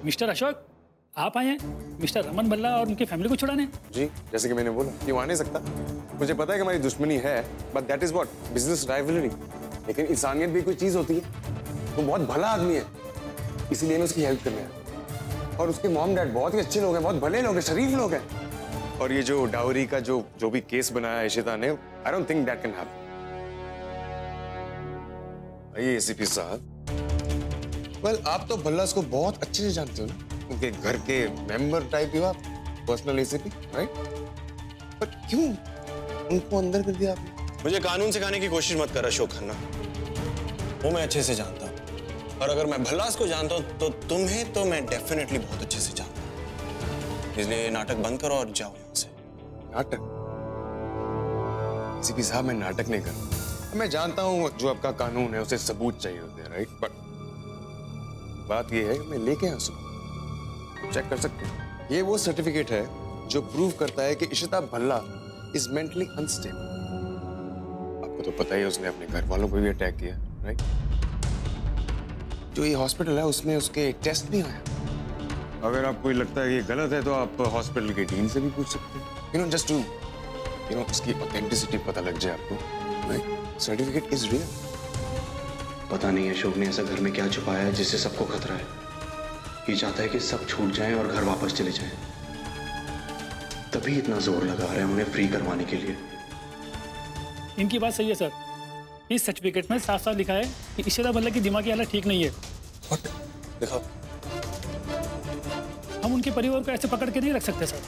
मिस्टर अशोक, आप आए हैं मिस्टर रमन भल्ला और उनकी फैमिली को छुड़ाने?
जी, जैसे कि मैंने बोला कि वो आ नहीं सकता। मुझे पता है कि हमारी दुश्मनी है, but that is what business rivalry. लेकिन इंसानियत भी कोई चीज होती है। वो बहुत भला आदमी है, इसीलिए मैं उसकी हेल्प करने आया। और उसके मॉम डैड बहुत ही अच्छे लोग हैं, बहुत भले लोग हैं, शरीफ लोग हैं। और ये जो डाउरी का जो भी केस बनाया इशिता ने, I don't think that can happen. आइए एसीपी साहब। वेल, आप तो भल्लास को बहुत अच्छे से जानते हो ना, उनके घर के मेंबर टाइप ही हो आप, पर्सनल एसीपी, राइट? पर क्यों उनको अंदर कर दिया आपने?
मुझे कानून सिखाने की कोशिश मत कर अशोक खन्ना, वो मैं अच्छे से जानता हूँ। और अगर मैं भल्लास को जानता हूँ तो तुम्हें तो मैं डेफिनेटली बहुत अच्छे से जानता हूँ। इसलिए ये नाटक बंद करो और जाओ यहाँ से।
नाटक? एसीपी साहब, मैं नाटक नहीं कर रहा। मैं जानता हूँ जो आपका कानून है उसे सबूत चाहिए होते हैं, राइट? बट बात ये है, मैं लेके आया सबूत, चेक कर सकते हैं। ये वो सर्टिफिकेट है जो प्रूव करता है कि Ishita Bhalla is mentally unstable. आपको तो पता ही है, उसने अपने घर वालों को भी अटैक किया, राइट? जो ये हॉस्पिटल है उसमें उसके टेस्ट भी आया। अगर आपको लगता है ये गलत है तो आप हॉस्पिटल के डीन से भी पूछ सकते हैं, यू नो, जस्ट टू उसकी ऑथेंटिसिटी पता लग जाए आपको, राइट? Certificate is real.
पता नहीं अशोक ने ऐसा घर में क्या छुपाया है जिससे सबको खतरा है। ये चाहता है कि सब छूट जाएं और घर वापस चले जाएं। तभी इतना जोर लगा रहा है उन्हें फ्री करवाने के लिए।
इनकी बात सही है सर। इस सर्टिफिकेट में साफ साफ लिखा है कि इशिता भल्ला की दिमागी हालत ठीक नहीं है।
दिखाओ।
हम उनके परिवार को ऐसे पकड़ के नहीं रख सकते सर।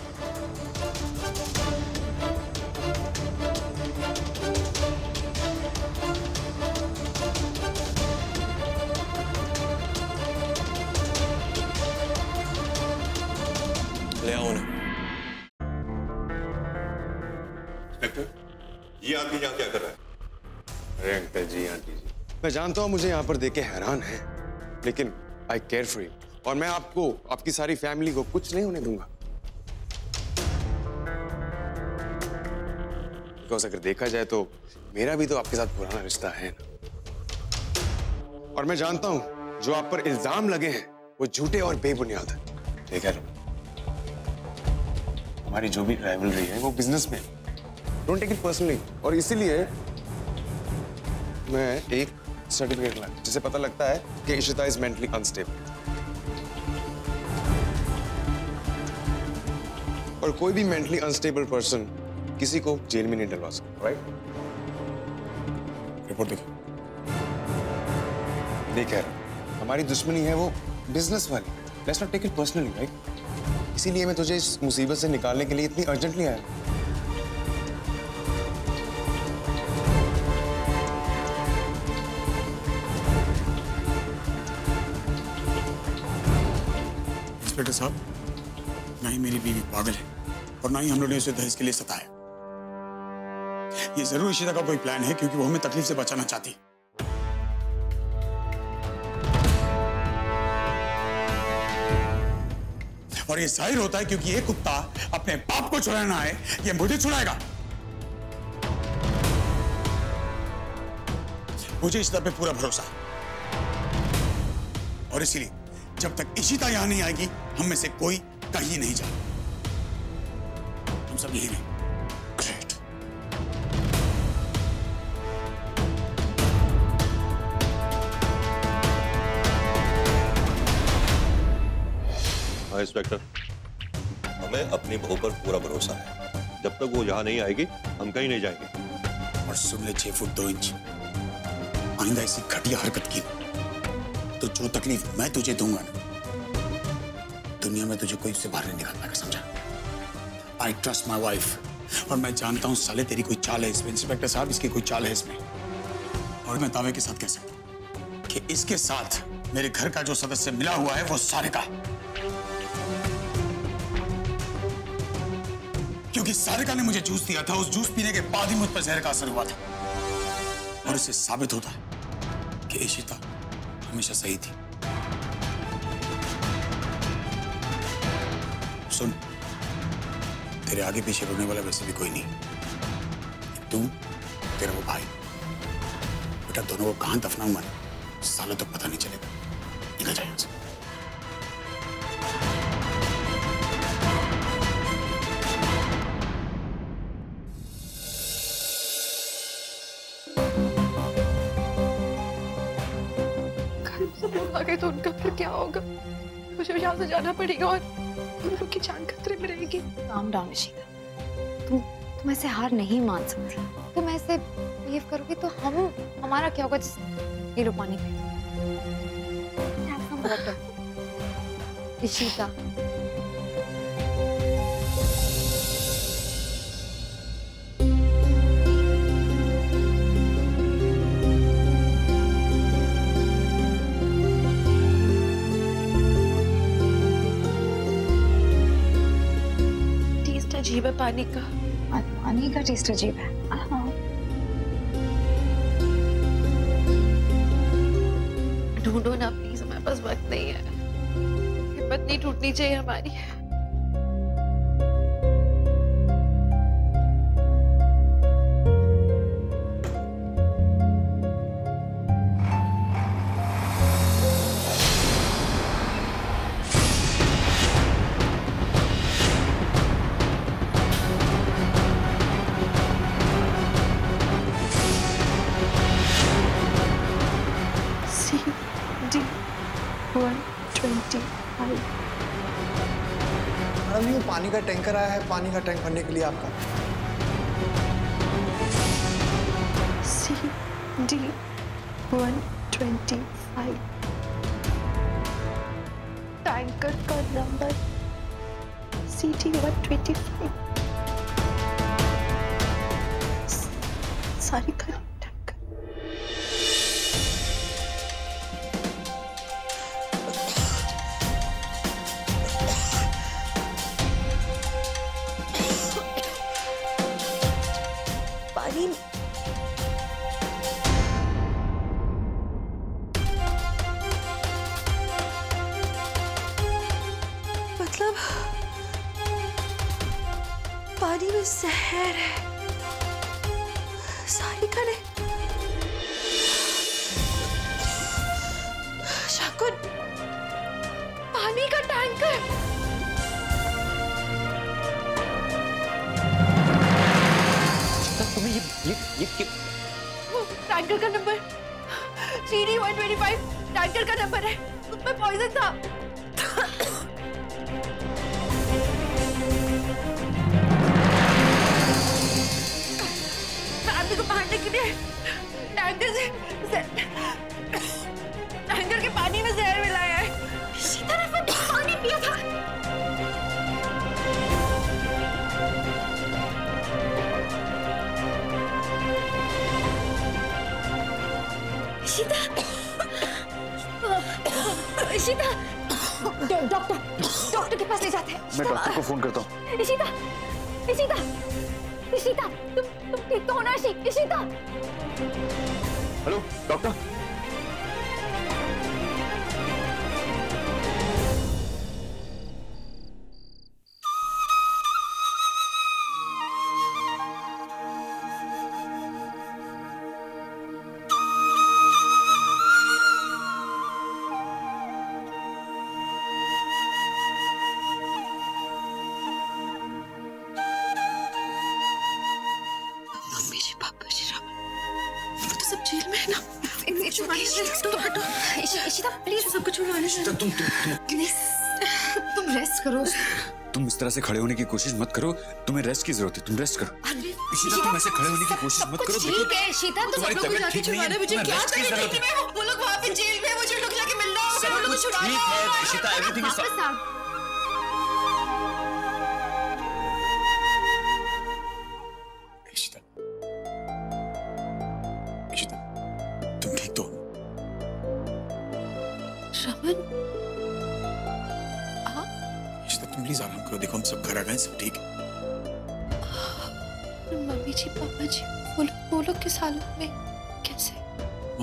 ले आओ ना।
ये आदमी यहाँ क्या कर रहा है?
अरे अंकल जी, आंटी जी, मैं जानता हूँ मुझे यहाँ पर देख के हैरान है, लेकिन आई केयर फॉर यू और मैं आपको, आपकी सारी फैमिली को कुछ नहीं होने दूंगा। बिकॉज़ अगर देखा जाए तो मेरा भी तो आपके साथ पुराना रिश्ता है ना। और मैं जानता हूँ जो आप पर इल्जाम लगे हैं वो झूठे और बेबुनियाद है, ठीक है? हमारी जो भी राइवलरी है वो बिजनेस में, डोंट टेक इट पर्सनली। और इसीलिए मैं एक सर्टिफिकेट लाया जिससे पता लगता है कि इशिता इज मेंटली अनस्टेबल। और कोई भी मेंटली अनस्टेबल पर्सन किसी को जेल में नहीं डलवा सकता, राइट? रिपोर्ट देखो। देख यार, हमारी दुश्मनी है वो बिजनेस वाली। Let's not take it personally, right? इसीलिए मैं तुझे इस मुसीबत से निकालने के लिए इतनी अर्जेंटली आया।
इंस्पेक्टर साहब, ना ही मेरी बीवी पागल है और ना ही हम लोगों ने उसे दहेज के लिए सताया। ये जरूर इशिता का कोई प्लान है क्योंकि वो हमें तकलीफ से बचाना चाहती। और ये जाहिर होता है क्योंकि ये कुत्ता अपने बाप को छुड़ाना है, ये मुझे छुड़ाएगा। मुझे इशिता पे पूरा भरोसा है और इसीलिए जब तक इशिता यहां नहीं आएगी हम में से कोई कहीं नहीं जाए। हम सब यही नहीं। ग्रेट।
हाँ इंस्पेक्टर, हमें अपनी बहू पर पूरा भरोसा है। जब तक वो यहाँ नहीं आएगी हम कहीं नहीं जाएंगे।
और सुन ले 6 फुट 2 इंच, आइंदा ऐसी घटिया हरकत की तो जो तकलीफ मैं तुझे दूंगा ना, दुनिया में तुझे कोई उससे बाहर नहीं निकाल पाएगा, समझा? आई ट्रस्ट माई वाइफ और मैं जानता हूं साले तेरी कोई चाल है इसमें। इंस्पेक्टर साहब, इसकी कोई चाल है इसमें। और मैं दावे के साथ कह सकता हूं कि इसके साथ मेरे घर का जो सदस्य मिला हुआ है वो सारिका है। क्योंकि सारिका ने मुझे जूस दिया था, उस जूस पीने के बाद ही मुझ पर जहर का असर हुआ था। और इससे साबित होता है कि इशिता हमेशा सही थी। सुन, तेरे आगे पीछे रोने वाला वैसे भी कोई नहीं। तू, तेरा वो भाई, बेटा दोनों को कहां दफनाऊंगा ना, सालों तक पता नहीं चलेगा। निकल जाए यहाँ से।
सब लोग आ गए तो उनका फिर क्या होगा? मुझे यहाँ से जाना पड़ेगा और उन लोग की जान खतरे में रहेगी।
काम डाउन इशिता, तुम ऐसे हार नहीं मान सकती। तुम ऐसे बिहेव करोगी तो हमारा क्या होगा? ये लो पानी। इशिता,
अजीब है पानी का।
पानी का टेस्ट अजीब है। हाँ।
ढूंढो ना प्लीज, हमारे पास वक्त नहीं है। हिम्मत नहीं टूटनी चाहिए हमारी।
मैडम ये पानी का टैंकर आया है, पानी का टैंक भरने के लिए आपका।
CD 125 टैंकर का नंबर CD 125 सारी खरीद मतलब पानी में जहर है। सारी खड़े शाकुन, पानी का टैंकर।
तुम्हें ये
टैंकर का नंबर CD 125 टैंकर का नंबर है, उसमें पॉइजन था। फैमिली को मारने के लिए टैंकर के पानी में जहर मिलाया है। इसी तरह से पानी पिया था। इशिता, डॉक्टर के पास ले जाते हैं।
मैं डॉक्टर को फोन करता हूँ।
इशिता, तुम ठीक तो हो ना? Ishita.
Hello doctor.
Ishita please सब कुछ छुड़वाने से। तुम रेस्ट करो।
तुम इस तरह से खड़े होने की कोशिश मत करो, तुम्हें रेस्ट की जरूरत है, तुम रेस्ट करो। इशिता तुम ऐसे खड़े होने की कोशिश मत करो।
ठीक है इशिता, तुम सब लोग जाके छुड़वाना। मुझे क्या तकलीफ है? वो लोग वहाँ पे जेल में, मुझे लोग जाके मिलना होगा, वो लोग को छुड़वाना।
ठीक है इशिता, एवरीथिंग इज तुम ठीक तो?
श्रवण,
इशिता तुम प्लीज आराम करो। देखो हम सब घर आ गए, सब ठीक है।
मम्मी जी, पापा जी, वो लोग किस हालत में, कैसे?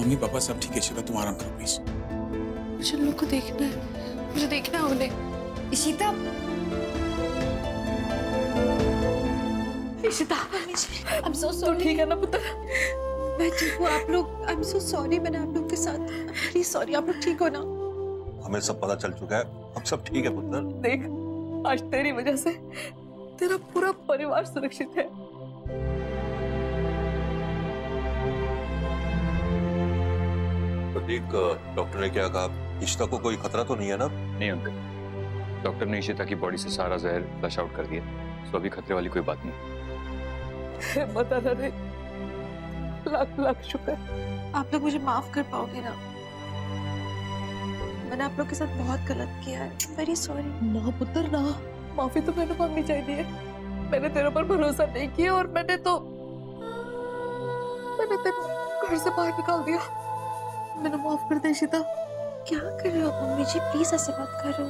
मम्मी पापा सब ठीक है। इशिता तुम आराम करो प्लीज।
मुझे लोग को देखना है, मुझे देखना है उन्हें। Ishita, I'm so sorry। ठीक है ना पुत्र? मैं ठीक हूँ। आप लोग, I'm so sorry मैंने आप लोग के साथ, प्लीज सॉरी। आप लोग ठीक हो ना?
हमें सब पता चल चुका है, अब सब ठीक है पुत्र।
देख, आज तेरी वजह से तेरा पूरा परिवार सुरक्षित है।
प्रतीक, डॉक्टर ने क्या कहा? इशिता को कोई खतरा तो नहीं है ना?
नहीं अंकल, डॉक्टर ने इशिता की बॉडी से सारा जहर फ्लश आउट कर दिया, तो अभी खतरे वाली कोई बात नहीं।
बता रहे, लाख लाख शुक्र।
आप लोग मुझे माफ कर पाओगे ना? मैंने आप लोग के साथ बहुत गलत किया है। Very sorry.
ना पुत्र ना, माफी तो मैंने मांगनी चाहिए। मैंने तेरे पर भरोसा नहीं किया और मैंने तेरे घर से बाहर निकाल दिया। मैंने माफ कर दे इशिता।
क्या कर रहे हो मम्मी जी? प्लीज ऐसे मत करो।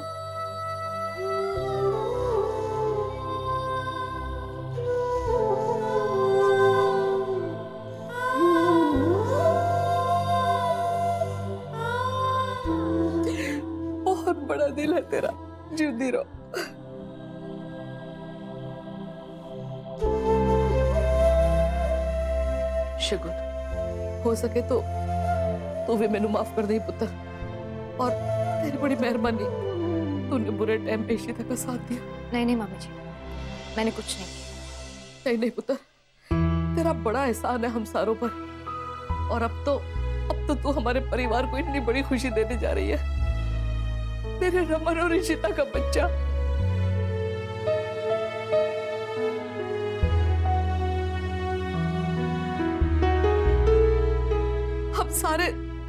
बहुत बड़ा दिल है तेरा, जिंदी रहो। शगुन, हो सके तो तू भी मैनू माफ कर दे पुत्र। और तेरी बड़ी मेहरबानी, तूने बुरे टाइम पे इशिता का साथ दिया।
नहीं नहीं मामी जी, मैंने कुछ नहीं किया।
नहीं नहीं पुत्र, तेरा बड़ा एहसान है हम सारों पर। और अब तो तू हमारे परिवार को इतनी बड़ी खुशी देने जा रही है। तेरे रमन और इशिता का बच्चा। हम सारे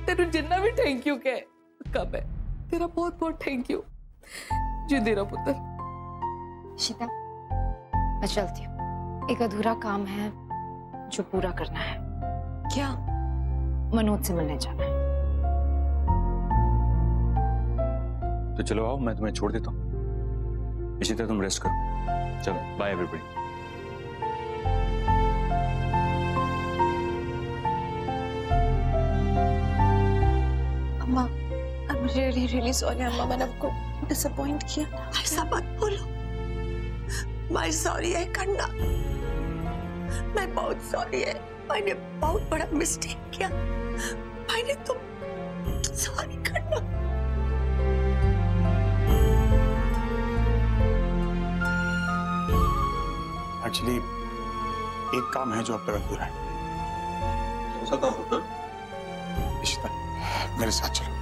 तेरे जितना भी थैंक यू कहे कब है। तेरा बहुत बहुत थैंक यू। जिंदी रहो पुत्र।
इशिता, मैं चलती हूँ। एक अधूरा काम है जो पूरा करना है।
क्या?
मनोज से मिलने जाना है।
तो चलो आओ, मैं तुम्हें छोड़ देता हूँ। इशिता तुम रेस्ट करो। चलो बाय एवरीबॉडी।
अम्मा, I'm really sorry अम्मा, मैंने आपको डिसअपॉइंट किया।
ऐसा मत बोलो। मैं सॉरी है खन्ना, मैं बहुत सॉरी है। मैंने बहुत बड़ा मिस्टेक किया। मैंने तो सॉरी खन्ना।
एक्चुअली एक काम है जो अब तक अधूरा है।
कौन सा काम होता?
इशिता, मेरे साथ चलो।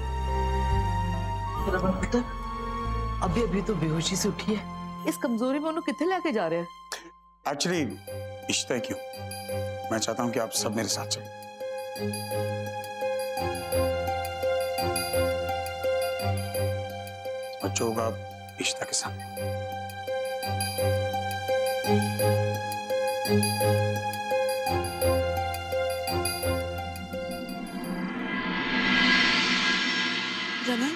पुत्र, अभी अभी तो बेहोशी से उठी है। इस कमजोरी में उन्हें कितने लेके जा रहे हैं?
एक्चुअली इशिता क्यों, मैं चाहता हूं कि आप सब मेरे साथ चलें। और जो होगा इशिता के सामने।
रमन,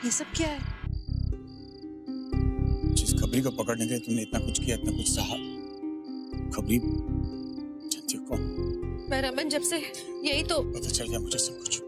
ये सब क्या है?
जिस खबरी को पकड़ने के लिए तुमने इतना कुछ किया, इतना कुछ सहा, खबरी जानती हो कौन?
मैं रमन, जब से यही तो
पता चल गया मुझे सब कुछ।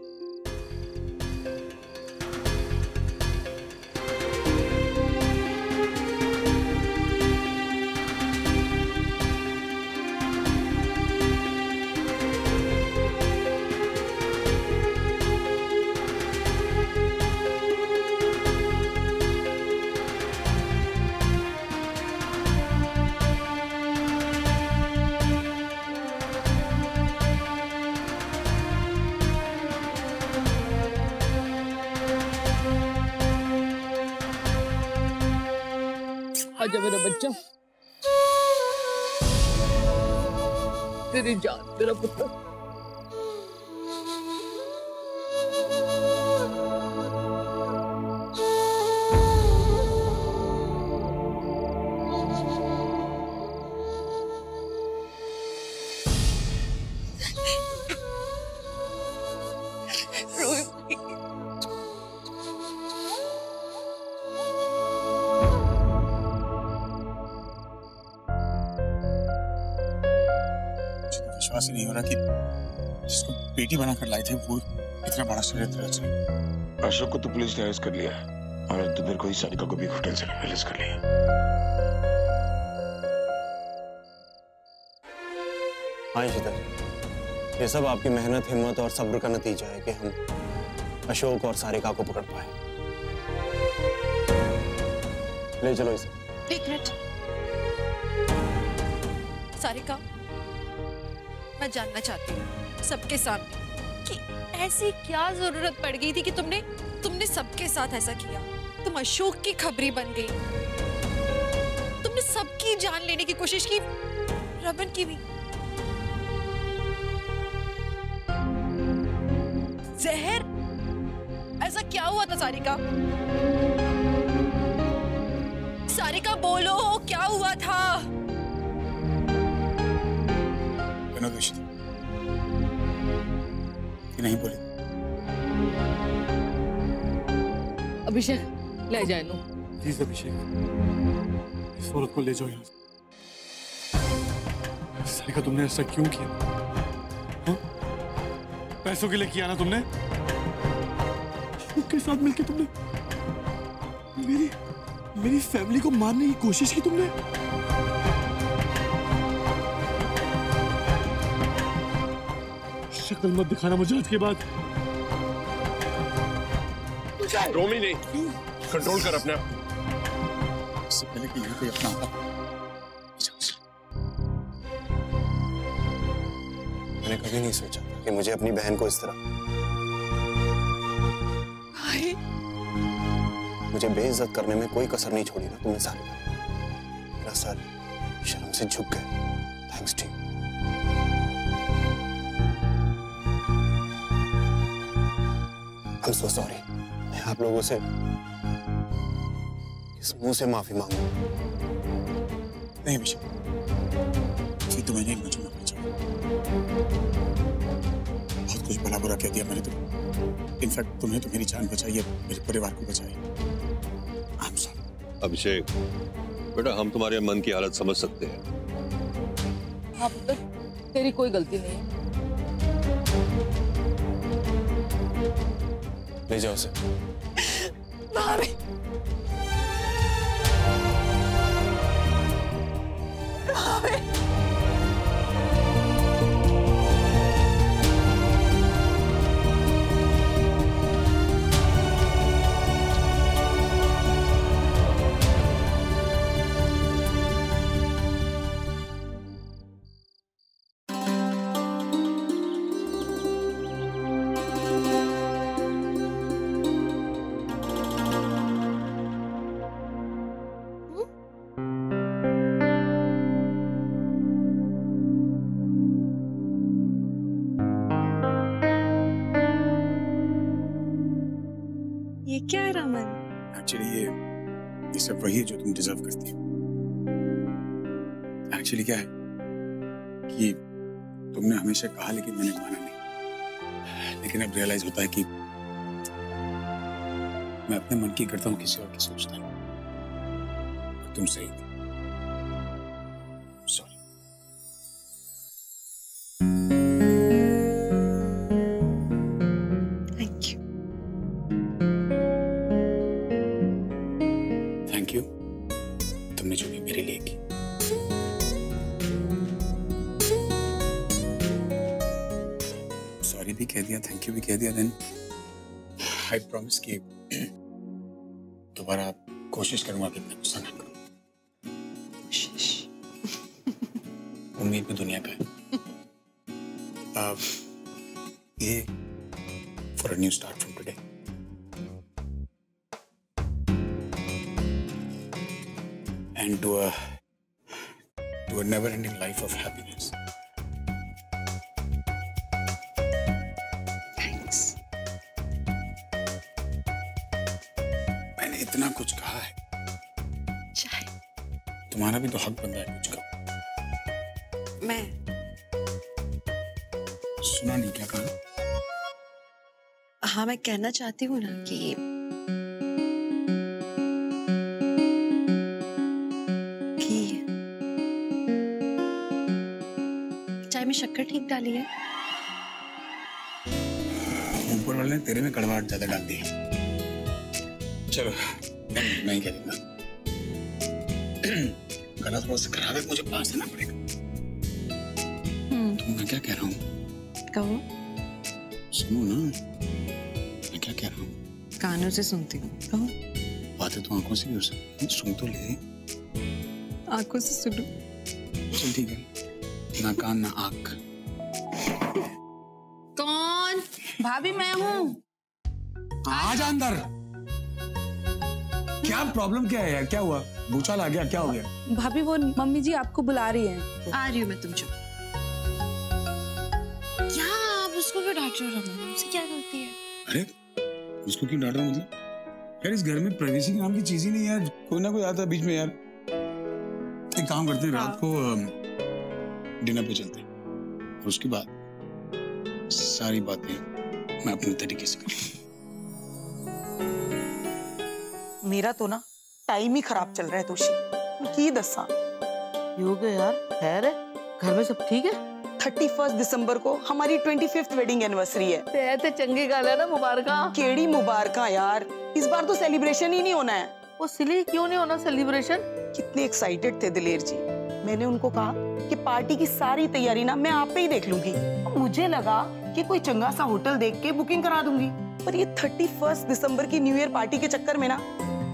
आजा मेरा बच्चा, तेरी जान मेरा पुत्र।
विश्वास ही नहीं हो रहा कि जिसको बेटी बनाकर लाए थे वो इतना बड़ा षड्यंत्र रच रहा।
अशोक को तो पुलिस ने अरेस्ट कर लिया है और दोपहर को ही सारिका को भी होटल से रिलीज कर लिया।
हाँ इशिता, ये सब आपकी मेहनत, हिम्मत और सब्र का नतीजा है कि हम अशोक और सारिका को पकड़ पाए। ले चलो इसे।
एक मिनट सारिका, मैं जानना चाहती हूँ सबके सामने कि ऐसी क्या जरूरत पड़ गई थी कि तुमने सबके साथ ऐसा किया। तुम अशोक की खबरी बन गई, तुमने सबकी जान लेने की कोशिश की, रमन की भी।
जहर? ऐसा क्या हुआ था सारिका? सारिका बोलो, क्या हुआ था?
नहीं बोले।
अभिषेक ले जाए नो।
प्लीज अभिषेक, इस औरत को ले जाओ यहाँ से। सारिका, तुमने ऐसा क्यों किया? हाँ? पैसों के लिए किया ना तुमने? उसके साथ मिलकर तुमने मेरी फैमिली को मारने की कोशिश की तुमने। शक्ल मत दिखाना मुझे आज के बाद।
रोमी नहीं, कंट्रोल कर अपने आप।
इससे पहले कि यहाँ कोई अपना
मैंने कभी नहीं सोचा कि मुझे अपनी बहन को इस तरह मुझे बेइज्जत करने में कोई कसर नहीं छोड़ी ना तुमने सारिका। मेरा सर शर्म से झुक गया। Thanks to you. I am so sorry. मैं आप लोगों से किस मुंह से माफी मांगू?
नहीं अभिषेक, फिर तुम्हें नहीं मुझे माफी चाहिए। बहुत कुछ भला बुरा कह दिया मैंने तुम्हें। इनफैक्ट तुमने तो मेरी जान बचाई है, मेरे परिवार को बचाई। I'm sorry.
अभिषेक बेटा, हम तुम्हारे मन की हालत समझ सकते हैं।
हाँ पुत्र, तेरी कोई गलती नहीं है।
ले जाओ उसे।
भाभी, भाभी,
ये क्या है रमन?
एक्चुअली ये सब वही है जो तुम डिजर्व करती हो। एक्चुअली क्या है कि तुमने हमेशा कहा लेकिन मैंने माना नहीं। लेकिन अब रियलाइज होता है कि मैं अपने मन की करता हूँ, किसी और की सोचता हूँ। तुम सही थी। सॉरी। थैंक यू तुमने जो भी मेरे लिए की। सॉरी भी कह दिया, थैंक यू भी कह दिया। देन आई प्रॉमिस कि दोबारा कोशिश करूंगा कि इतना गुस्सा ना करूं। कोशिश उम्मीद में दुनिया का है। ये for a new start from today. And to a never-ending life of happiness. Thanks. मैंने इतना कुछ कहा है,
चाहे
तुम्हारा भी तो हक बनता है कुछ का।
मैं
सुना नहीं क्या कहा?
हाँ, मैं कहना चाहती हूँ ना कि चाय में शक्कर ठीक डाली है।
ऊपर वाले ने तेरे में कड़वाहट ज्यादा डाल दी है। चलो मैं ही कह दूंगा। गला थोड़ा सा खराब है, मुझे पास आना पड़ेगा। तो मैं क्या कह रहा हूँ?
कहो।
सुनो ना, मैं क्या कह रहा हूँ?
कानों से सुनती हूँ, कहो।
बातें तो आंखों से भी हो सकती हैं, सुन तो ले।
आंखों से सुनो।
चल ठीक है, ना कान ना आंख।
कौन? भाभी मैं हूँ।
आज अंदर। क्या प्रॉब्लम क्या है यार? क्या हुआ? भूचाल आ गया? क्या हो गया?
भाभी वो मम्मी जी आपको बुला रही हैं।
आ रही हूँ मैं, तुम चुप। क्या आप उसको क्यों डांट रहे हो रमन? उसकी क्या गलती है?
अरे उसको क्यों डांट रहा हूँ मतलब? यार इस घर में प्राइवेसी नाम की चीज ही नहीं यार, कोई ना कोई आता है बीच में यार। एक काम करते हैं, रात को डिनर पे चलते हैं और उसके बाद सारी बातें मैं अपने तरीके से करूँ।
मेरा तो ना टाइम ही खराब चल रहा है तोशी की दसा
हो गया यार। खैर है, घर में सब ठीक है?
31 दिसंबर को हमारी 25th वेडिंग एनिवर्सरी है।
ते चंगी गल है ना, मुबारका।
केड़ी मुबारका यार, इस बार तो सेलिब्रेशन ही नहीं होना है।
वो सिली क्यों नहीं होना सेलिब्रेशन?
कितने एक्साइटेड थे दिलेर जी। मैंने उनको कहा कि पार्टी की सारी तैयारी ना मैं आप पे ही देख लूंगी। मुझे लगा कि कोई चंगा सा होटल देख के बुकिंग करा दूंगी, पर ये 31 दिसंबर की न्यू ईयर पार्टी के चक्कर में ना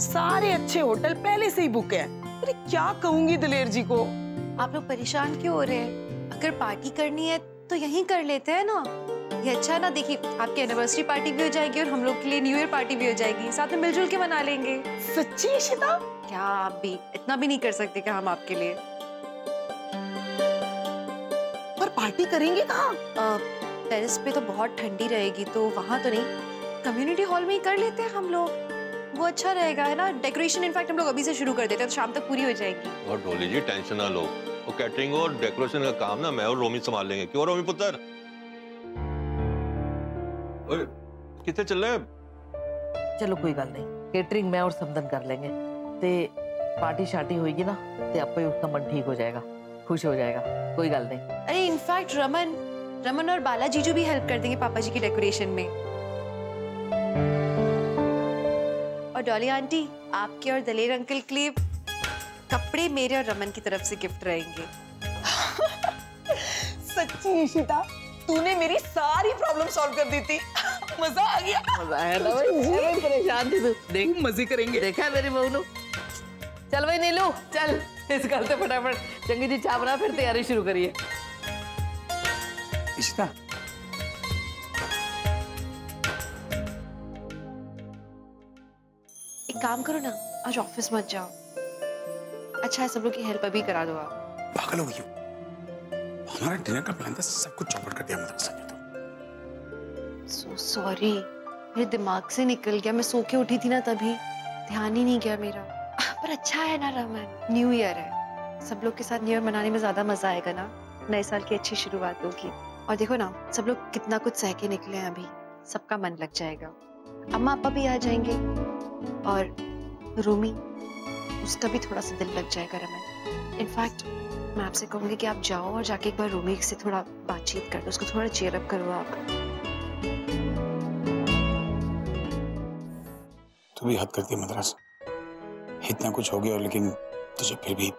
सारे अच्छे होटल पहले से ही बुक है। अरे क्या कहूंगी दिलेर जी को।
आप लोग परेशान क्यों हो रहे हैं? अगर पार्टी करनी है तो यहीं कर लेते हैं ना। ये अच्छा है ना, देखिए आपकी एनिवर्सरी पार्टी भी हो जाएगी और हम लोग के लिए न्यू ईयर पार्टी भी हो जाएगी, साथ में मिलजुल के मना लेंगे।
सच्ची इशिता?
क्या आप भी इतना भी नहीं कर सकते क्या हम आपके लिए?
पर पार्टी करेंगे कहाँ?
टेरेस पे तो बहुत ठंडी रहेगी, तो वहां तो नहीं, कम्युनिटी हॉल में ही कर लेते हैं हम लोग। वो अच्छा रहेगा, है ना। डेकोरेशन इनफैक्ट हम लोग अभी से शुरू कर देते हैं तो शाम तक पूरी हो जाएगी।
और डोली जी टेंशन ना लो, वो कैटरिंग और डेकोरेशन का काम ना मैं और रोमी संभाल लेंगे। क्यों रोमी पुत्र? ओए कितने चल रहे हैं?
चलो कोई गल नहीं, केटरिंग मैं और समदन कर लेंगे। ते पार्टी शार्टी होगी ना ते आपको उसका मन ठीक हो जाएगा, खुश हो जाएगा, कोई गल नहीं।
अरे इनफैक्ट रमन और बाला जीजू भी हेल्प कर देंगे पापा जी की डेकोरेशन में। और डॉली आंटी, आपके और दलेर अंकल के लिए कपड़े मेरे और रमन की तरफ से गिफ्ट रहेंगे।
सच्ची इशिता, तूने मेरी सारी प्रॉब्लम सॉल्व कर दी थी। मजा आ गया।
मजा आया ना भाई, परेशान थी तू। देख मजे करेंगे, देखा मेरी बहू नु। चल भाई नीलू, चल इस गल से फटाफट चंगी जी चाय बना, फिर तैयारी शुरू करिए।
इशिता,
एक काम करो ना, आज ऑफिस मत जाओ। अच्छा है सब लोग की हेल्प अभी करा दो आप।
पागल हो गई हो? हमारा डिनर का प्लान था, सब कुछ चौपट कर दिया मदरसा ने तो।
सो सॉरी, मेरे दिमाग से निकल गया। मैं सो के उठी थी ना तभी, ध्यान ही नहीं गया मेरा। पर अच्छा है ना रमन, न्यू ईयर है, सब लोग के साथ न्यू ईयर मनाने में ज्यादा मजा आएगा ना। नए साल की अच्छी शुरुआत होगी। और देखो ना सब लोग कितना कुछ सह के निकले हैं अभी, सबका मन लग जाएगा। अम्मा पापा भी आ जाएंगे और रूमी, उसका भी थोड़ा सा दिल लग जाएगा रमन। इनफैक्ट मैं आपसे कहूंगी कि आप जाओ और जाके एक बार रूमी से थोड़ा बातचीत कर दो, उसको थोड़ा चीयर अप करो आप।
तू भी हद करती है मदरसा, इतना कुछ हो गया और लेकिन तुझे फिर भी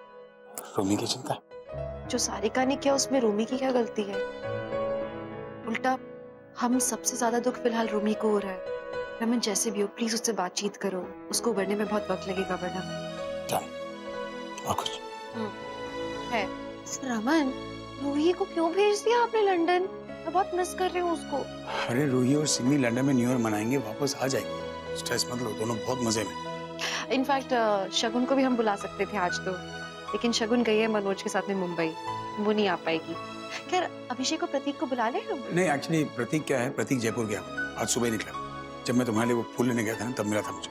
रूमी की चिंता है।
जो सारिका ने किया उसमें रूमी की क्या गलती है? उल्टा हम सबसे ज्यादा दुख फिलहाल रूमी को हो रहा है। रमन जैसे भी हो प्लीज उससे बातचीत करो, उसको उभरने में बहुत वक्त लगेगा वरना।
और कुछ
है रमन, रूही को क्यों भेज दिया आपने लंदन? मैं बहुत मिस कर रही हूँ उसको।
अरे रूही और सिमी लंदन में न्यू ईयर मनाएंगे, वापस आ जाएंगे, स्ट्रेस मत लो, दोनों बहुत मजे में।
इनफैक्ट शगुन को भी हम बुला सकते थे आज तो, लेकिन शगुन गई है मनोज के साथ में मुंबई, वो नहीं आ पाएगी। खैर अभिषेक और प्रतीक को बुला ले हम।
नहीं एक्चुअली प्रतीक क्या है, प्रतीक जयपुर गया, आज सुबह निकला। जब मैं तुम्हारे लिए वो फूल लेने गया था ना तब मिला था मुझे।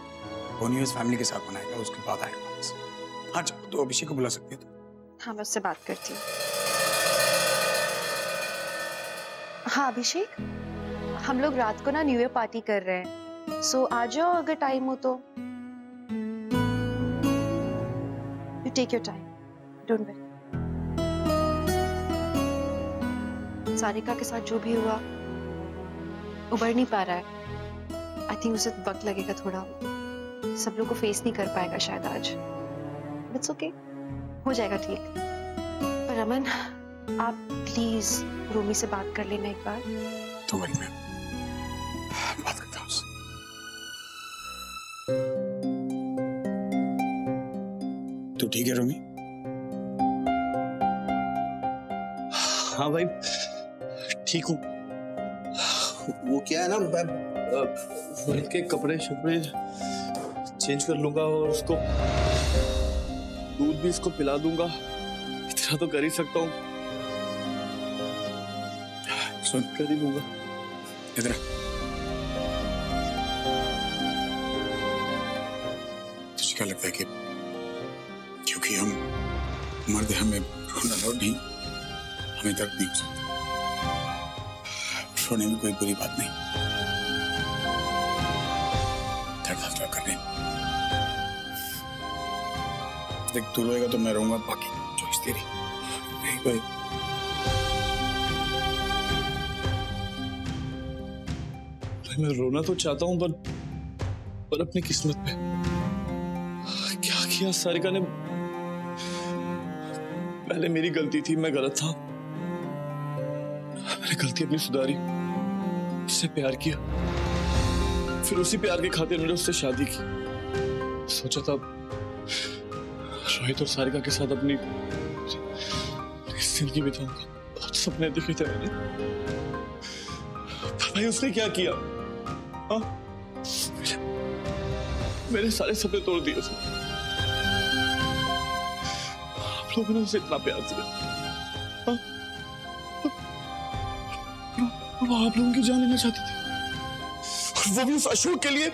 वो न्यू ईयर फैमिली के साथ मनाएगा, उसके बाद आएगा वापस। हाँ तो अभिषेक को बुला सकती है तो।
हाँ मैं उससे बात करती हूँ। हाँ अभिषेक, हम लोग रात को ना न्यू ईयर पार्टी कर रहे हैं, सो आ जाओ अगर टाइम हो तो। You take your time, don't worry. Sarika के साथ जो भी हुआ, उबर नहीं पा रहा है। आई थिंक उसे वक्त लगेगा थोड़ा, सब लोग को फेस नहीं कर पाएगा शायद आज। इट्स ओके, हो जाएगा ठीक। पर रमन आप प्लीज रूमी से बात कर लेना एक बार।
तो वही मैं बात करता हूँ। तो ठीक है रूमी?
हाँ भाई ठीक हूँ। वो क्या है ना, मैं के कपड़े शपड़े चेंज कर लूंगा और उसको दूध भी इसको पिला दूंगा, इतना तो कर ही सकता हूँ। सुन कर ही लूंगा।
इधर तुझे क्या लगता है कि क्योंकि हम मर्द हमें रोना नहीं, हमें दर्द नहीं हो सकता? रोने में कोई बुरी बात नहीं, दर्द हल्का करने। देख तू रोएगा तो मैं रोऊंगा, बाकी चॉइस तेरी। नहीं कोई
मैं रोना तो चाहता हूं पर अपनी किस्मत पे क्या किया सारिका ने। पहले मेरी गलती थी, मैं गलत था। मैंने गलती अपनी सुधारी, उससे प्यार किया, फिर उसी प्यार के खातिर मैंने उससे शादी की। सोचा था रोहित और सारिका के साथ अपनी जिंदगी बिताऊंगा। बहुत सपने देखे थे मैंने। भाई उसने क्या किया? हाँ? मेरे सारे सपने तोड़ दिए उसने। आप लोगों ने उसे इतना प्यार दिया, हाँ? वो आप लोगों की जान लेना चाहती थी, और वो भी उस अशोक के लिए।